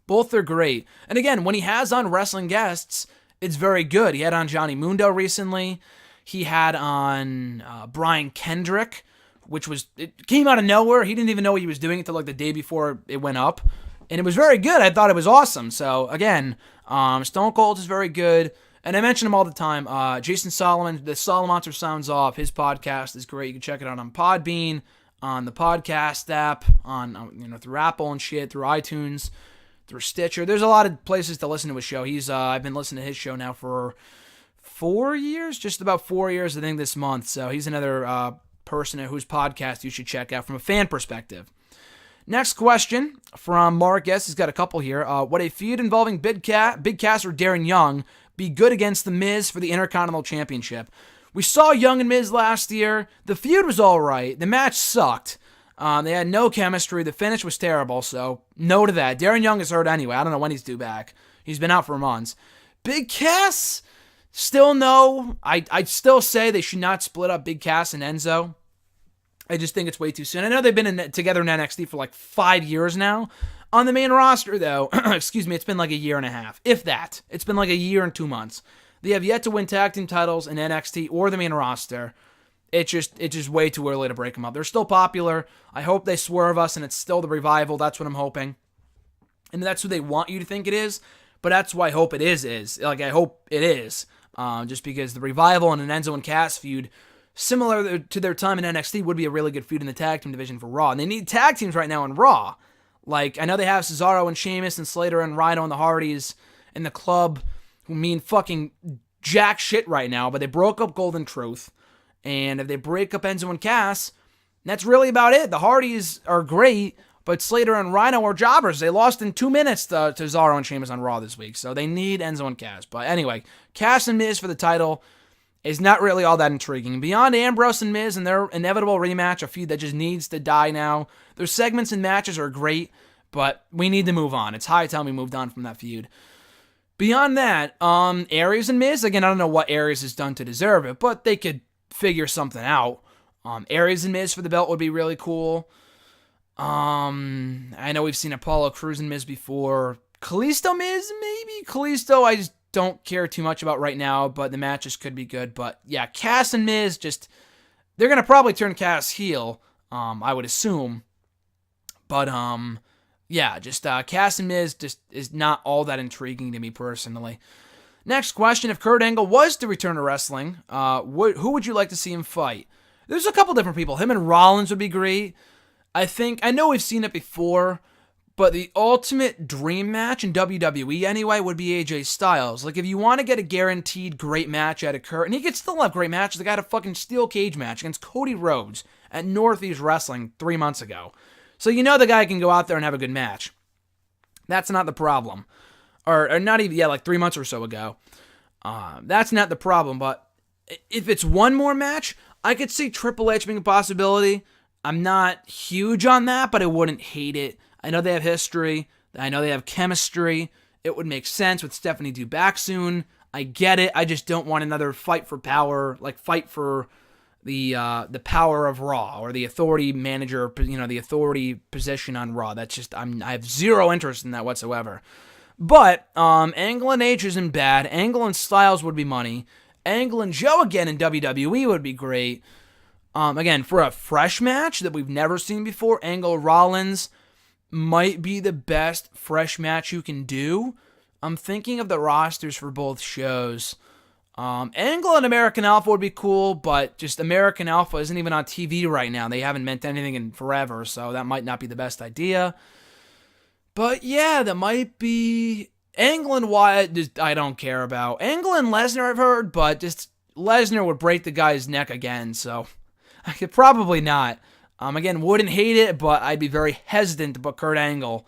Both are great. And again, when he has on wrestling guests, it's very good. He had on Johnny Mundo recently. He had on Brian Kendrick, it came out of nowhere. He didn't even know what he was doing until like the day before it went up. And it was very good. I thought it was awesome. So again, Stone Cold is very good. And I mention him all the time. Jason Solomon, the Solomonster Sounds Off, his podcast is great. You can check it out on Podbean, on the podcast app, on through Apple and shit, through iTunes, through Stitcher. There's a lot of places to listen to his show. I've been listening to his show now for 4 years, just about 4 years, I think, this month. So he's another person whose podcast you should check out from a fan perspective. Next question from Mark S. He's got a couple here. Would a feud involving Big Cass or Darren Young be good against The Miz for the Intercontinental Championship? We saw Young and Miz last year. The feud was all right. The match sucked. They had no chemistry. The finish was terrible, so no to that. Darren Young is hurt anyway. I don't know when he's due back. He's been out for months. Big Cass, still no. I'd still say they should not split up Big Cass and Enzo. I just think it's way too soon. I know they've been together in NXT for like 5 years now. On the main roster, though, excuse me, it's been like a year and a half, if that. It's been like a year and 2 months. They have yet to win tag team titles in NXT or the main roster. It's just way too early to break them up. They're still popular. I hope they swerve us and it's still the Revival. That's what I'm hoping. and that's who they want you to think it is. But that's who I hope it is. Like, I hope it is. Just because the Revival and an Enzo and Cass feud, similar to their time in NXT, would be a really good feud in the tag team division for Raw. And they need tag teams right now on Raw. Like, I know they have Cesaro and Sheamus and Slater and Rhino and the Hardys and the Club, who mean fucking jack shit right now, but they broke up Golden Truth. And if they break up Enzo and Cass, that's really about it. The Hardys are great, but Slater and Rhino are jobbers. They lost in 2 minutes to Cesaro and Sheamus on Raw this week, so they need Enzo and Cass. But anyway, Cass and Miz for the title is not really all that intriguing. Beyond Ambrose and Miz and their inevitable rematch, a feud that just needs to die now, their segments and matches are great, but we need to move on. It's high time we moved on from that feud. Beyond that, Aries and Miz, again, I don't know what Aries has done to deserve it, but they could figure something out. Aries and Miz for the belt would be really cool. I know we've seen Apollo Crews and Miz before. Kalisto Miz, maybe? Kalisto, I just don't care too much about right now, but the matches could be good. But yeah, Cass and Miz, just, they're going to probably turn Cass heel, I would assume. But, yeah, just Cass and Miz just is not all that intriguing to me personally. Next question, if Kurt Angle was to return to wrestling, who would you like to see him fight? There's a couple different people. Him and Rollins would be great. I know we've seen it before, but the ultimate dream match in WWE anyway would be AJ Styles. Like, if you want to get a guaranteed great match out of Kurt, and he could still have great matches, the guy had a fucking steel cage match against Cody Rhodes at Northeast Wrestling 3 months ago. So you know the guy can go out there and have a good match. That's not the problem. Or not even, yeah, like 3 months or so ago. That's not the problem, but if it's one more match, I could see Triple H being a possibility. I'm not huge on that, but I wouldn't hate it. I know they have history. I know they have chemistry. It would make sense with Stephanie due back soon. I get it. I just don't want another fight for power, like fight for the power of Raw or the authority manager, the authority position on Raw. That's just, I have zero interest in that whatsoever. But Angle and H isn't bad. Angle and Styles would be money. Angle and Joe again in WWE would be great. Again, for a fresh match that we've never seen before, Angle Rollins might be the best fresh match you can do. I'm thinking of the rosters for both shows. Angle and American Alpha would be cool, but just American Alpha isn't even on TV right now. They haven't meant anything in forever, so that might not be the best idea. But yeah, that might be... Angle and Wyatt, just, I don't care about. Angle and Lesnar I've heard, but just Lesnar would break the guy's neck again, so I could probably not. Again, wouldn't hate it, but I'd be very hesitant to put Kurt Angle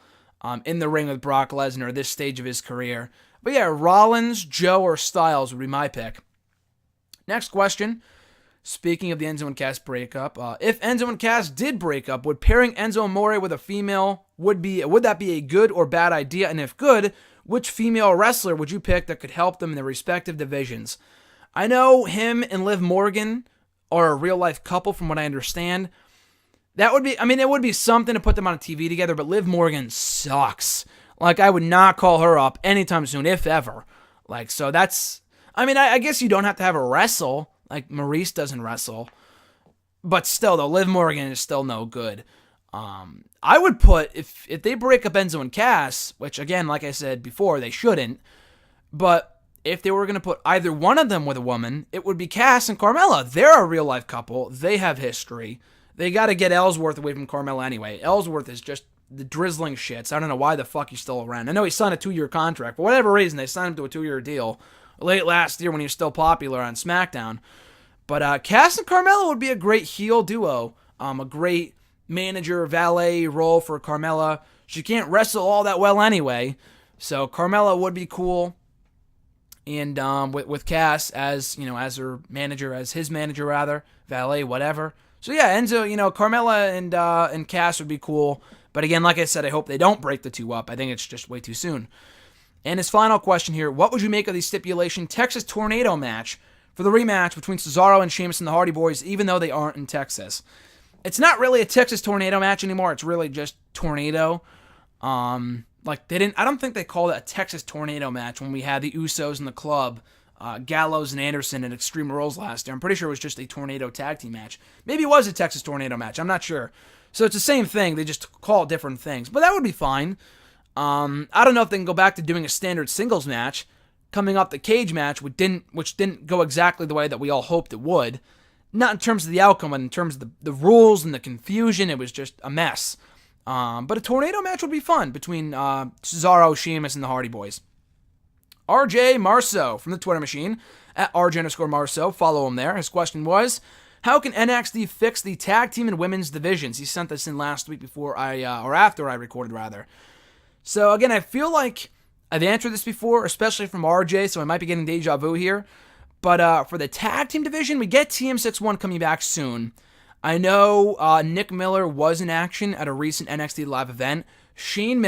in the ring with Brock Lesnar at this stage of his career. But yeah, Rollins, Joe, or Styles would be my pick. Next question. Speaking of the Enzo and Cass breakup, if Enzo and Cass did break up, would pairing Enzo Amore with a female, would that be a good or bad idea? And if good, which female wrestler would you pick that could help them in their respective divisions? I know him and Liv Morgan are a real-life couple from what I understand. That would be, it would be something to put them on TV together, but Liv Morgan sucks. Like, I would not call her up anytime soon, if ever. Like, so that's, I guess you don't have to have her wrestle. Like, Maurice doesn't wrestle. But still, though, Liv Morgan is still no good. I would put, if they break up Enzo and Cass, which, again, like I said before, they shouldn't, but if they were going to put either one of them with a woman, it would be Cass and Carmella. They're a real-life couple. They have history. They got to get Ellsworth away from Carmella anyway. Ellsworth is just the drizzling shits. I don't know why the fuck he's still around. I know he signed a 2-year contract. For whatever reason, they signed him to a 2-year deal late last year when he was still popular on SmackDown. But Cass and Carmella would be a great heel duo. A great manager, valet role for Carmella. She can't wrestle all that well anyway. So Carmella would be cool. And with Cass as, as her manager, as his manager rather, valet, whatever. So yeah, Enzo, Carmella and Cass would be cool. But again, like I said, I hope they don't break the two up. I think it's just way too soon. And his final question here, what would you make of the stipulation Texas Tornado match for the rematch between Cesaro and Sheamus and the Hardy Boys, even though they aren't in Texas? It's not really a Texas Tornado match anymore. It's really just Tornado. I don't think they called it a Texas Tornado match when we had the Usos and the Club, Gallows and Anderson and Extreme Rules last year. I'm pretty sure it was just a Tornado tag team match. Maybe it was a Texas Tornado match. I'm not sure. So it's the same thing. They just call it different things. But that would be fine. I don't know if they can go back to doing a standard singles match, coming off the cage match, which didn't go exactly the way that we all hoped it would. Not in terms of the outcome, but in terms of the rules and the confusion. It was just a mess. But a tornado match would be fun between Cesaro, Sheamus, and the Hardy Boys. RJ Marceau from the Twitter machine, at RJ_Marceau. Follow him there. His question was, how can NXT fix the tag team and women's divisions? He sent this in last week or after I recorded, rather. So again, I feel like I've answered this before, especially from RJ, so I might be getting deja vu here. But for the tag team division, we get TM61 coming back soon. I know Nick Miller was in action at a recent NXT Live event. Shane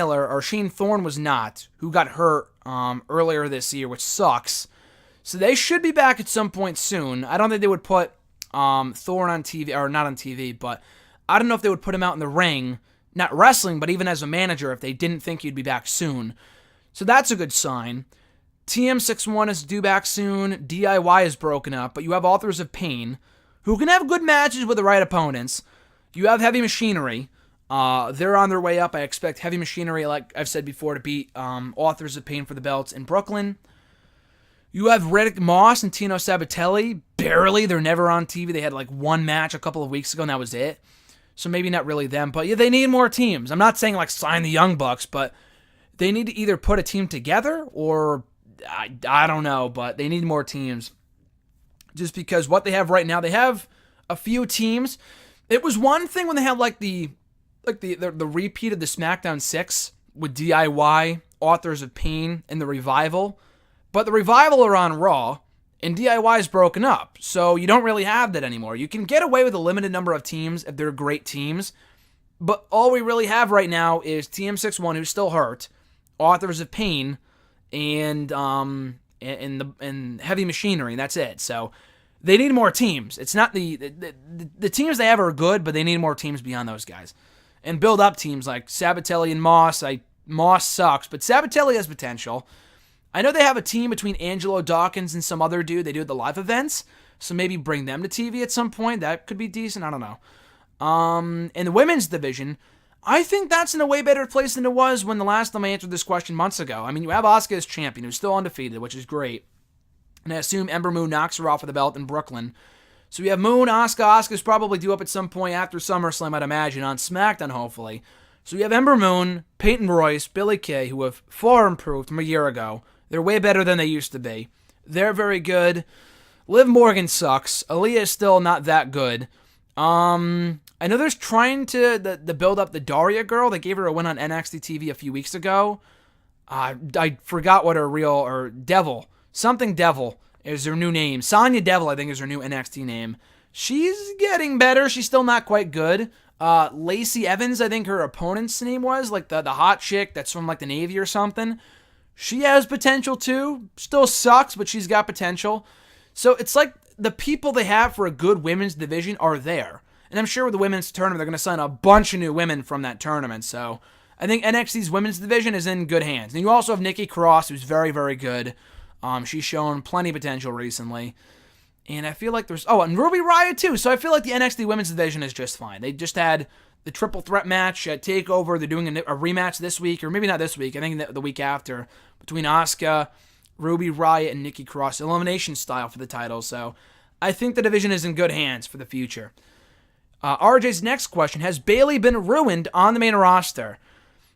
Thorne was not, who got hurt earlier this year, which sucks. So they should be back at some point soon. I don't think they would put Thorne on TV, or not on TV, but I don't know if they would put him out in the ring, not wrestling, but even as a manager, if they didn't think he'd be back soon. So that's a good sign. TM61 is due back soon. DIY is broken up, but you have Authors of Pain, who can have good matches with the right opponents. You have Heavy Machinery. They're on their way up. I expect Heavy Machinery, like I've said before, to beat Authors of Pain for the belts in Brooklyn. You have Riddick Moss and Tino Sabatelli. Barely. They're never on TV. They had like one match a couple of weeks ago, and that was it. So maybe not really them. But yeah, they need more teams. I'm not saying like sign the Young Bucks, but they need to either put a team together or I don't know, but they need more teams. Just because what they have right now, they have a few teams. It was one thing when they had like the repeat of the SmackDown 6 with DIY, Authors of Pain, and the Revival. But the Revival are on Raw, and DIY is broken up. So you don't really have that anymore. You can get away with a limited number of teams if they're great teams. But all we really have right now is TM61, who's still hurt, Authors of Pain, and Heavy Machinery, and that's it. So they need more teams. It's not the teams they have are good, but they need more teams beyond those guys. And build up teams like Sabatelli and Moss. Moss sucks, but Sabatelli has potential. I know they have a team between Angelo Dawkins and some other dude they do at the live events, so maybe bring them to TV at some point. That could be decent. I don't know. In the women's division, I think that's in a way better place than it was when the last time I answered this question months ago. I mean, you have Asuka as champion, who's still undefeated, which is great. And I assume Ember Moon knocks her off of the belt in Brooklyn. So we have Moon, Asuka. Asuka's probably due up at some point after SummerSlam, I'd imagine, on SmackDown, hopefully. So we have Ember Moon, Peyton Royce, Billie Kay, who have far improved from a year ago. They're way better than they used to be. They're very good. Liv Morgan sucks. Aaliyah is still not that good. I know there's trying to build up the Daria girl. They gave her a win on NXT TV a few weeks ago. I forgot what her real, or Devil. Something Devil is her new name. Sonya Devil, I think, is her new NXT name. She's getting better. She's still not quite good. Lacey Evans, I think her opponent's name was, like the hot chick that's from like the Navy or something. She has potential too. Still sucks, but she's got potential. So it's like the people they have for a good women's division are there. And I'm sure with the women's tournament, they're going to sign a bunch of new women from that tournament. So I think NXT's women's division is in good hands. And you also have Nikki Cross, who's very, very good. She's shown plenty of potential recently. And I feel like and Ruby Riott too. So I feel like the NXT women's division is just fine. They just had the triple threat match at TakeOver. They're doing a rematch this week, or maybe not this week. I think the week after, between Asuka, Ruby Riott, and Nikki Cross, elimination style for the title. So I think the division is in good hands for the future. RJ's next question, has Bayley been ruined on the main roster?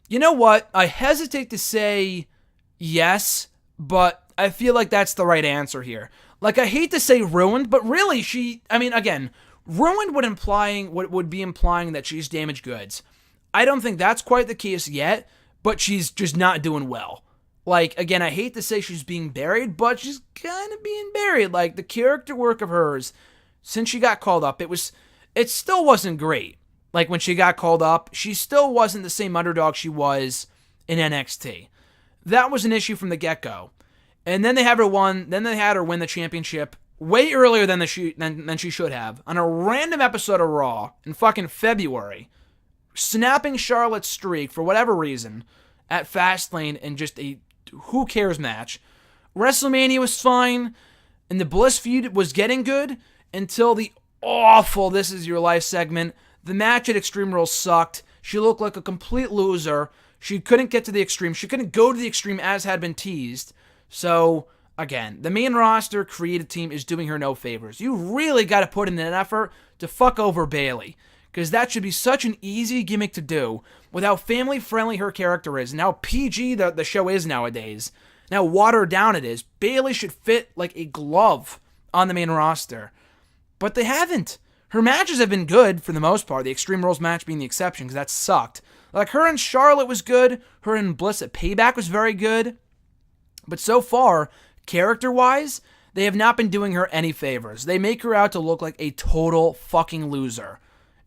You know what? I hesitate to say yes, but I feel like that's the right answer here. Like, I hate to say ruined, but really ruined would be implying that she's damaged goods. I don't think that's quite the case yet, but she's just not doing well. Like, again, I hate to say she's being buried, but she's kind of being buried. Like, the character work of hers, since she got called up, it still wasn't great. Like, when she got called up, she still wasn't the same underdog she was in NXT. That was an issue from the get-go. And then they had her win the championship way earlier than she should have on a random episode of Raw in fucking February, snapping Charlotte's streak for whatever reason at Fastlane in just a who cares match. WrestleMania was fine, and the Bliss feud was getting good until the awful This Is Your Life segment. The match at Extreme Rules sucked. She looked like a complete loser. She couldn't get to the Extreme. She couldn't go to the Extreme as had been teased. So, again, the main roster creative team is doing her no favors. You really got to put in an effort to fuck over Bayley, because that should be such an easy gimmick to do with how family-friendly her character is and how PG the show is nowadays, and how watered down it is. Bayley should fit like a glove on the main roster. But they haven't. Her matches have been good for the most part, the Extreme Rules match being the exception, because that sucked. Like, her and Charlotte was good. Her and Bliss at Payback was very good. But so far, character-wise, they have not been doing her any favors. They make her out to look like a total fucking loser.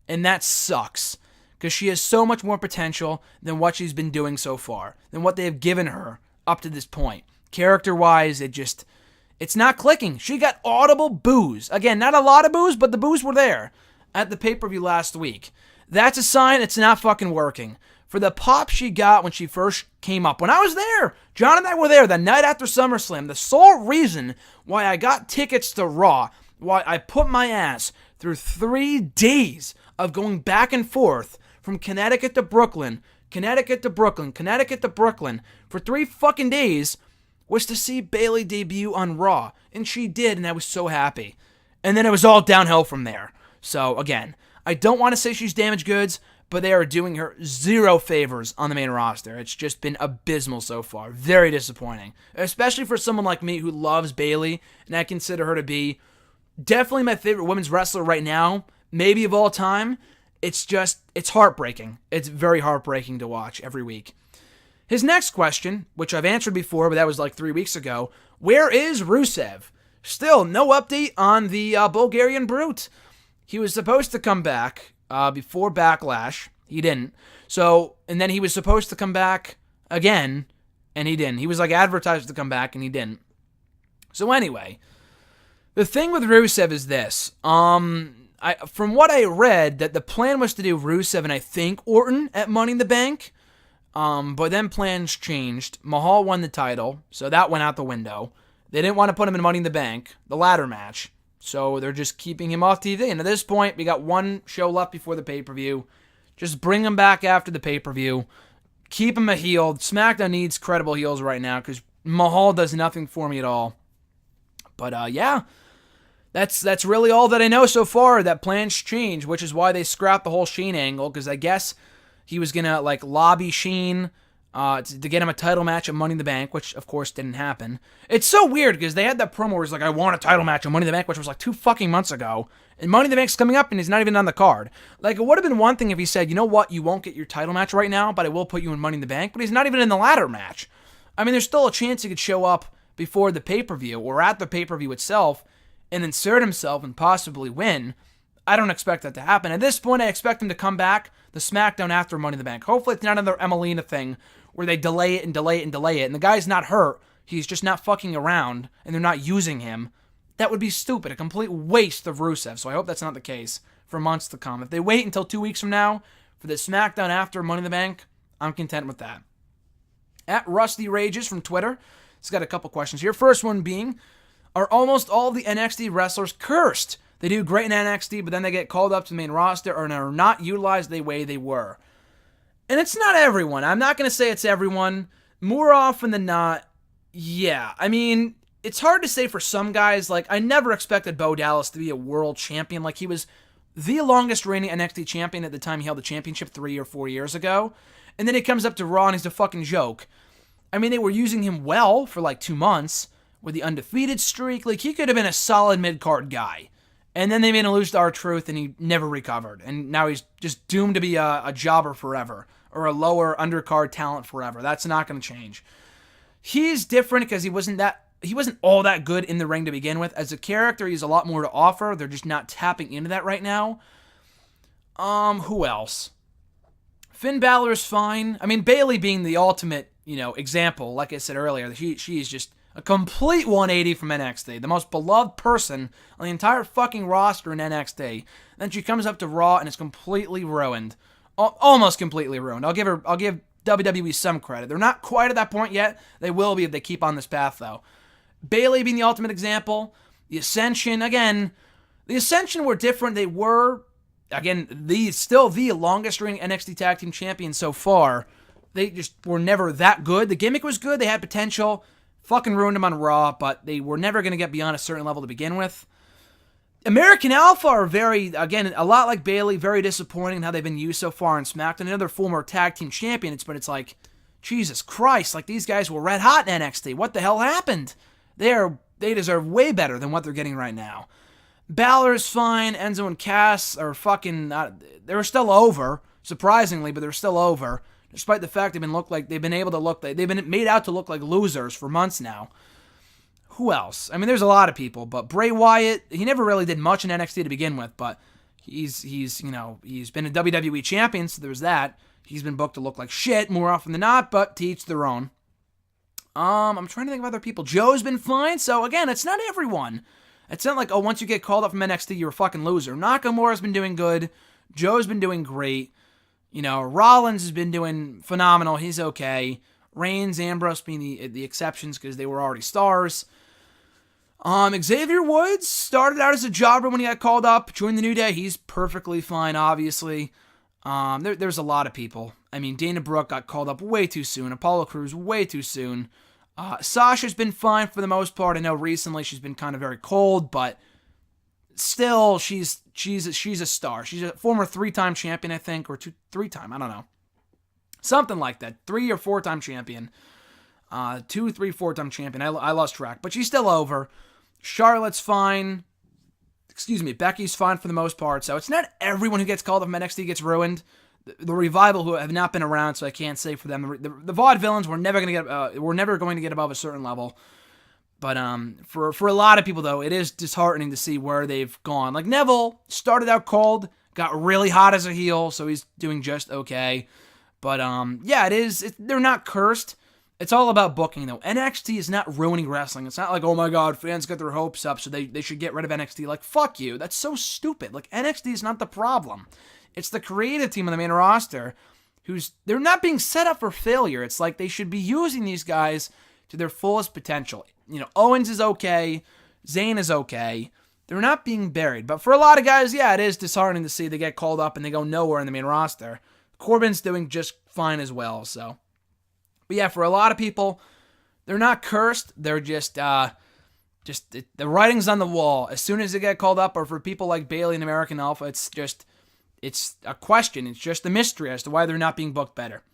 And that sucks, because she has so much more potential than what she's been doing so far, than what they have given her up to this point. Character-wise, it's not clicking. She got audible boos. Again, not a lot of boos, but the boos were there at the pay-per-view last week. That's a sign it's not fucking working. For the pop she got when she first came up, when I was there, John and I were there the night after SummerSlam, the sole reason why I got tickets to Raw, why I put my ass through 3 days of going back and forth from Connecticut to Brooklyn, Connecticut to Brooklyn, Connecticut to Brooklyn, for 3 fucking days, was to see Bayley debut on Raw. And she did, and I was so happy. And then it was all downhill from there. So, again, I don't want to say she's damaged goods, but they are doing her zero favors on the main roster. It's just been abysmal so far. Very disappointing. Especially for someone like me who loves Bayley, and I consider her to be definitely my favorite women's wrestler right now, maybe of all time. It's heartbreaking. It's very heartbreaking to watch every week. His next question, which I've answered before, but that was like 3 weeks ago, where is Rusev? Still, no update on the Bulgarian Brute. He was supposed to come back before Backlash. He didn't. And then he was supposed to come back again, and he didn't. He was like advertised to come back, and he didn't. So anyway, the thing with Rusev is this. From what I read, that the plan was to do Rusev and I think Orton at Money in the Bank. But then plans changed. Mahal won the title, so that went out the window. They didn't want to put him in Money in the Bank, the ladder match. So they're just keeping him off TV. And at this point, we got 1 show left before the pay-per-view. Just bring him back after the pay-per-view. Keep him a heel. SmackDown needs credible heels right now because Mahal does nothing for me at all. But yeah, that's really all that I know so far. That plans change, which is why they scrapped the whole Shane angle, because I guess he was going to lobby Shane to get him a title match at Money in the Bank, which, of course, didn't happen. It's so weird, because they had that promo where he's like, I want a title match at Money in the Bank, which was 2 fucking months ago. And Money in the Bank's coming up, and he's not even on the card. It would have been one thing if he said, you know what, you won't get your title match right now, but I will put you in Money in the Bank. But he's not even in the ladder match. I mean, there's still a chance he could show up before the pay-per-view, or at the pay-per-view itself, and insert himself and possibly win. I don't expect that to happen. At this point, I expect him to come back the SmackDown after Money in the Bank. Hopefully it's not another Emelina thing where they delay it and delay it and delay it, and the guy's not hurt. He's just not fucking around, and they're not using him. That would be stupid, a complete waste of Rusev, so I hope that's not the case for months to come. If they wait until 2 weeks from now for the SmackDown after Money in the Bank, I'm content with that. At Rusty Rages from Twitter, he's got a couple questions here. First one being, are almost all the NXT wrestlers cursed? They do great in NXT, but then they get called up to the main roster or are not utilized the way they were. And it's not everyone. I'm not going to say it's everyone. More often than not, yeah. I mean, it's hard to say for some guys. I never expected Bo Dallas to be a world champion. He was the longest reigning NXT champion at the time he held the championship 3 or 4 years ago. And then he comes up to Raw and he's a fucking joke. I mean, they were using him well for 2 months with the undefeated streak. He could have been a solid mid-card guy. And then they made him lose to R-Truth, and he never recovered. And now he's just doomed to be a jobber forever, or a lower undercard talent forever. That's not going to change. He's different because he wasn't all that good in the ring to begin with. As a character, he has a lot more to offer. They're just not tapping into that right now. Who else? Finn Balor is fine. I mean, Bayley being the ultimate, example, like I said earlier, she is just a complete 180 from NXT. The most beloved person on the entire fucking roster in NXT. Then she comes up to Raw and is completely ruined. Almost completely ruined. I'll give WWE some credit. They're not quite at that point yet. They will be if they keep on this path, though. Bayley being the ultimate example. The Ascension, again. The Ascension were different. They were, again, still the longest reigning NXT Tag Team Champions so far. they just were never that good. The gimmick was good. They had potential. Fucking ruined them on Raw, but they were never going to get beyond a certain level to begin with. American Alpha are very, again, a lot like Bayley, very disappointing in how they've been used so far in SmackDown. Another former tag team champions, but it's like, Jesus Christ, like these guys were red hot in NXT. What the hell happened? They deserve way better than what they're getting right now. Balor's fine. Enzo and Cass are fucking, they're still over, surprisingly, but they're still over. Despite the fact they've been made out to look like losers for months now. Who else? I mean, there's a lot of people, but Bray Wyatt, he never really did much in NXT to begin with, but he's been a WWE champion, so there's that. He's been booked to look like shit more often than not, but to each their own. I'm trying to think of other people. Joe's been fine, so again, it's not everyone. It's not like, oh, once you get called up from NXT, you're a fucking loser. Nakamura's been doing good. Joe's been doing great. Rollins has been doing phenomenal. He's okay. Reigns, Ambrose being the exceptions because they were already stars. Xavier Woods started out as a jobber when he got called up. Joined the New Day. He's perfectly fine, obviously. There's a lot of people. I mean, Dana Brooke got called up way too soon. Apollo Crews way too soon. Sasha's been fine for the most part. I know recently she's been kind of very cold, but still, she's a star. She's a former 3-time champion, I think, or 3-time. I don't know. Something like that. 3 or 4-time champion. 2, 3, 4-time champion. I lost track, but she's still over. Charlotte's fine. Becky's fine for the most part. So it's not everyone who gets called up from NXT gets ruined. The Revival, who have not been around, so I can't say for them. The Vaudevillains were never going to get above a certain level. But for a lot of people though, it is disheartening to see where they've gone. Like Neville started out cold, got really hot as a heel, so he's doing just okay. But yeah, they're not cursed. It's all about booking, though. NXT is not ruining wrestling. It's not like, oh my god, fans get their hopes up, so they should get rid of NXT. Like, fuck you. That's so stupid. Like, NXT is not the problem. It's the creative team on the main roster they're not being set up for failure. It's like they should be using these guys to their fullest potential. Owens is okay. Zayn is okay. They're not being buried. But for a lot of guys, yeah, it is disheartening to see they get called up and they go nowhere in the main roster. Corbin's doing just fine as well, so. But yeah, for a lot of people, they're not cursed. They're just the writing's on the wall. As soon as they get called up, or for people like Bayley and American Alpha, it's a question. It's just a mystery as to why they're not being booked better.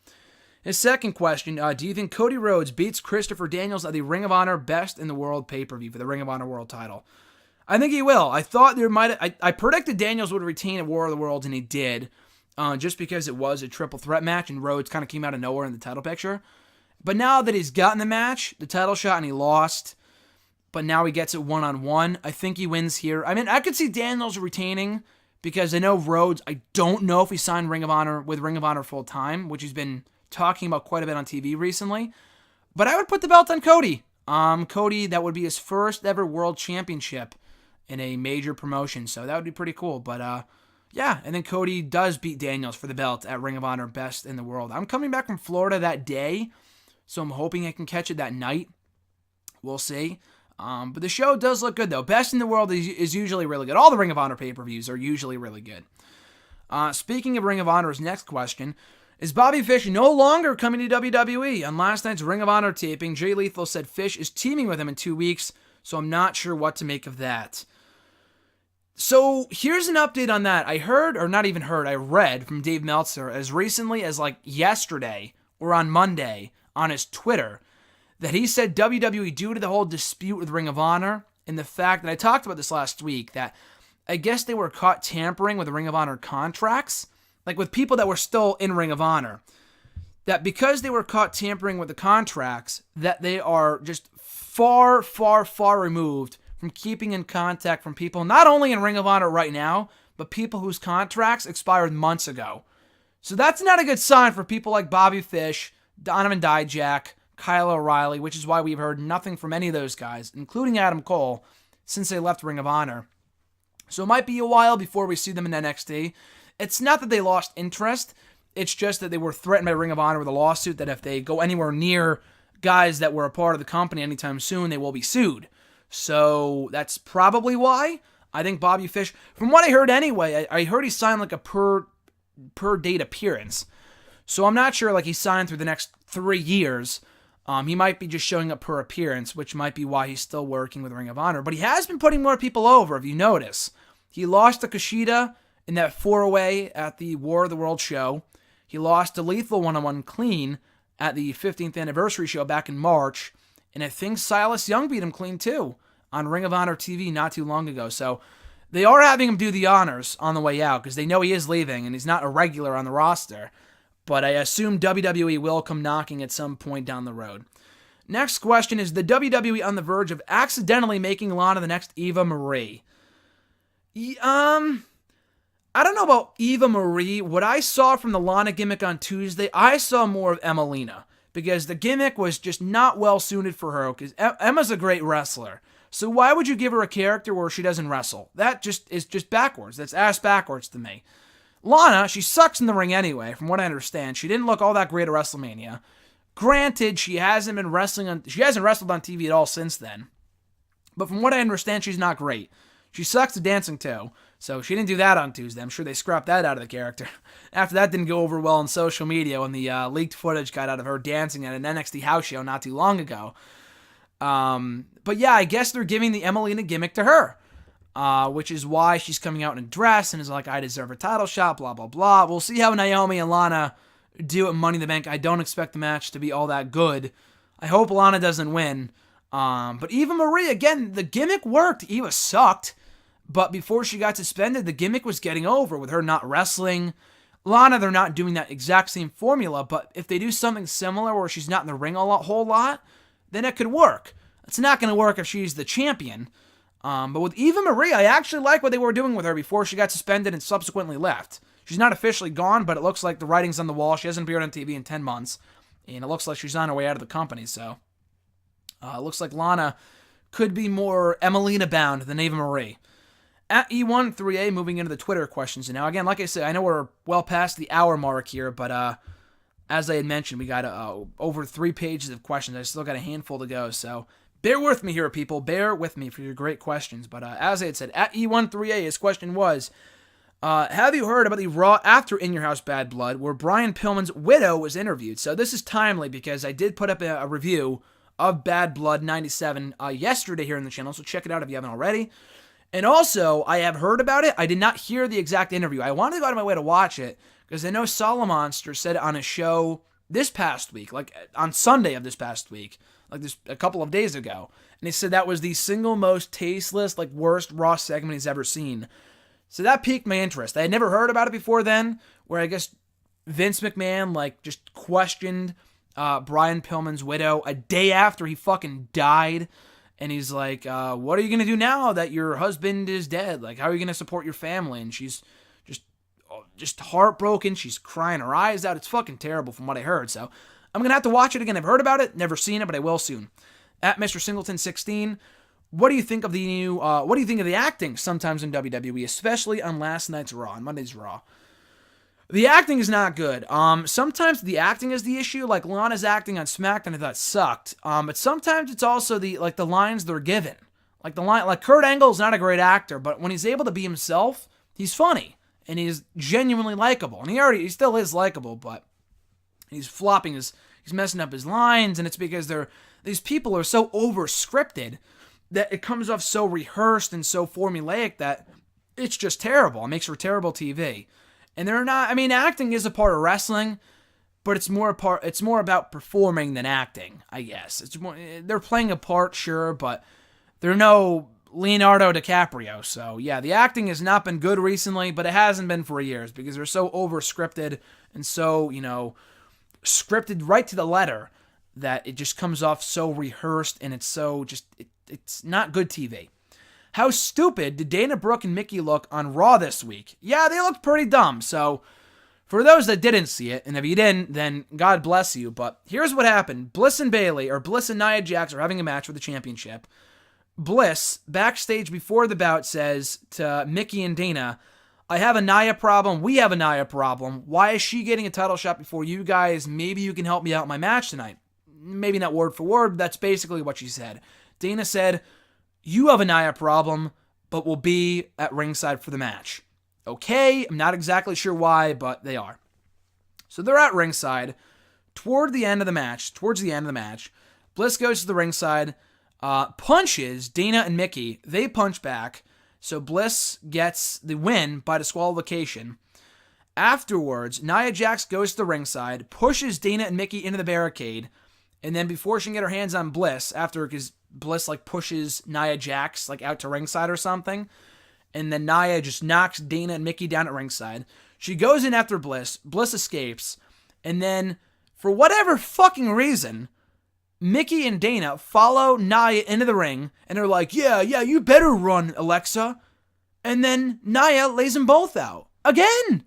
His second question, do you think Cody Rhodes beats Christopher Daniels at the Ring of Honor Best in the World pay-per-view for the Ring of Honor World title? I think he will. I thought I predicted Daniels would retain at War of the Worlds, and he did, just because it was a triple threat match, and Rhodes kind of came out of nowhere in the title picture. But now that he's gotten the match, the title shot, and he lost, but now he gets it one-on-one, I think he wins here. I mean, I could see Daniels retaining, because I know Rhodes, I don't know if he signed Ring of Honor full-time, which he's been talking about quite a bit on TV recently. But I would put the belt on Cody. Cody, that would be his first ever world championship in a major promotion, so that would be pretty cool. But yeah, and then Cody does beat Daniels for the belt at Ring of Honor Best in the World. I'm coming back from Florida that day, so I'm hoping I can catch it that night. We'll see. But the show does look good, though. Best in the World is usually really good. All the Ring of Honor pay-per-views are usually really good. Speaking of Ring of Honor's next question, is Bobby Fish no longer coming to WWE? On last night's Ring of Honor taping, Jay Lethal said Fish is teaming with him in 2 weeks, so I'm not sure what to make of that. So here's an update on that. I read from Dave Meltzer as recently as like yesterday or on Monday on his Twitter that he said WWE, due to the whole dispute with Ring of Honor and the fact that I talked about this last week, that I guess they were caught tampering with the Ring of Honor contracts, like with people that were still in Ring of Honor, that because they were caught tampering with the contracts, that they are just far, far, far removed from keeping in contact from people not only in Ring of Honor right now, but people whose contracts expired months ago. So that's not a good sign for people like Bobby Fish, Donovan Dijak, Kyle O'Reilly, which is why we've heard nothing from any of those guys, including Adam Cole, since they left Ring of Honor. So it might be a while before we see them in NXT. It's not that they lost interest, it's just that they were threatened by Ring of Honor with a lawsuit that if they go anywhere near guys that were a part of the company anytime soon, they will be sued. So that's probably why. I think Bobby Fish, from what I heard anyway, I heard he signed like a per date appearance. So I'm not sure, like, he's signed through the next 3 years. He might be just showing up per appearance, which might be why he's still working with Ring of Honor. But he has been putting more people over, if you notice. He lost to Kushida in that 4-way at the War of the World show. He lost to Lethal one-on-one clean at the 15th anniversary show back in March. And I think Silas Young beat him clean too on Ring of Honor TV not too long ago. So they are having him do the honors on the way out because they know he is leaving and he's not a regular on the roster. But I assume WWE will come knocking at some point down the road. Next question is the WWE on the verge of accidentally making Lana the next Eva Marie? I don't know about Eva Marie. What I saw from the Lana gimmick on Tuesday, I saw more of Emelina because the gimmick was just not well suited for her because Emma's a great wrestler. So why would you give her a character where she doesn't wrestle? That just is just backwards. That's ass backwards to me. Lana, she sucks in the ring anyway, from what I understand. She didn't look all that great at WrestleMania. Granted, she hasn't wrestled on TV at all since then. But from what I understand, she's not great. She sucks at dancing too. So she didn't do that on Tuesday. I'm sure they scrapped that out of the character. After that didn't go over well on social media when the leaked footage got out of her dancing at an NXT house show not too long ago. But yeah, I guess they're giving the Emelina gimmick to her. Which is why she's coming out in a dress and is like, I deserve a title shot, blah, blah, blah. We'll see how Naomi and Lana do at Money in the Bank. I don't expect the match to be all that good. I hope Lana doesn't win. But Eva Marie, again, the gimmick worked. Eva sucked. But before she got suspended, the gimmick was getting over with her not wrestling. Lana, they're not doing that exact same formula, but if they do something similar where she's not in the ring whole lot, then it could work. It's not going to work if she's the champion. But with Eva Marie, I actually like what they were doing with her before she got suspended and subsequently left. She's not officially gone, but it looks like the writing's on the wall. She hasn't appeared on TV in 10 months, and it looks like she's on her way out of the company. So it looks like Lana could be more Emelina bound than Eva Marie. At E13A, moving into the Twitter questions now. Again, like I said, I know we're well past the hour mark here, but as I had mentioned, we got over 3 pages of questions. I still got a handful to go, so bear with me here, people. Bear with me for your great questions. But as I had said, at E13A, his question was, have you heard about the Raw after In Your House Bad Blood, where Brian Pillman's widow was interviewed? So this is timely because I did put up a review of Bad Blood 97 yesterday here on the channel, so check it out if you haven't already. And also, I have heard about it. I did not hear the exact interview. I wanted to go out of my way to watch it because I know Solomonster said it on a show this past week, like on Sunday of this past week, like this a couple of days ago. And he said that was the single most tasteless, like worst Raw segment he's ever seen. So that piqued my interest. I had never heard about it before then, where I guess Vince McMahon like just questioned Brian Pillman's widow a day after he fucking died. And he's like, what are you going to do now that your husband is dead? Like, how are you going to support your family? And she's just heartbroken. She's crying her eyes out. It's fucking terrible from what I heard. So I'm going to have to watch it again. I've heard about it, never seen it, but I will soon. At Mr. Singleton 16, what do you think of the acting sometimes in WWE, especially on last night's Raw, on Monday's Raw? The acting is not good. Sometimes the acting is the issue. Like Lana's acting on SmackDown, I thought sucked. But sometimes it's also the lines they're given. Like Kurt Angle's not a great actor, but when he's able to be himself, he's funny and he's genuinely likable. And he still is likable, but he's messing up his lines, and it's because these people are so over scripted that it comes off so rehearsed and so formulaic that it's just terrible. It makes for terrible TV. And they're not, I mean, acting is a part of wrestling, but it's more about performing than acting, I guess. They're playing a part, sure, but they're no Leonardo DiCaprio. So, yeah, the acting has not been good recently, but it hasn't been for years because they're so over-scripted and so, scripted right to the letter that it just comes off so rehearsed and it's so it's not good TV. How stupid did Dana Brooke and Mickey look on Raw this week? Yeah, they looked pretty dumb. So, for those that didn't see it, and if you didn't, then God bless you. But here's what happened. Bliss and Nia Jax are having a match for the championship. Bliss, backstage before the bout, says to Mickey and Dana, I have a Nia problem. We have a Nia problem. Why is she getting a title shot before you guys? Maybe you can help me out in my match tonight. Maybe not word for word, but that's basically what she said. Dana said, you have a Nia problem, but will be at ringside for the match. Okay, I'm not exactly sure why, but they are. So they're at ringside. Towards the end of the match, Bliss goes to the ringside, punches Dana and Mickey. They punch back. So Bliss gets the win by disqualification. Afterwards, Nia Jax goes to the ringside, pushes Dana and Mickey into the barricade, and then before she can get her hands on Bliss, because Bliss pushes Nia Jax out to ringside or something, and then Nia just knocks Dana and Mickey down at ringside. She goes in after Bliss. Bliss escapes, and then for whatever fucking reason, Mickey and Dana follow Nia into the ring, and they're like, yeah, you better run, Alexa. And then Nia lays them both out. Again!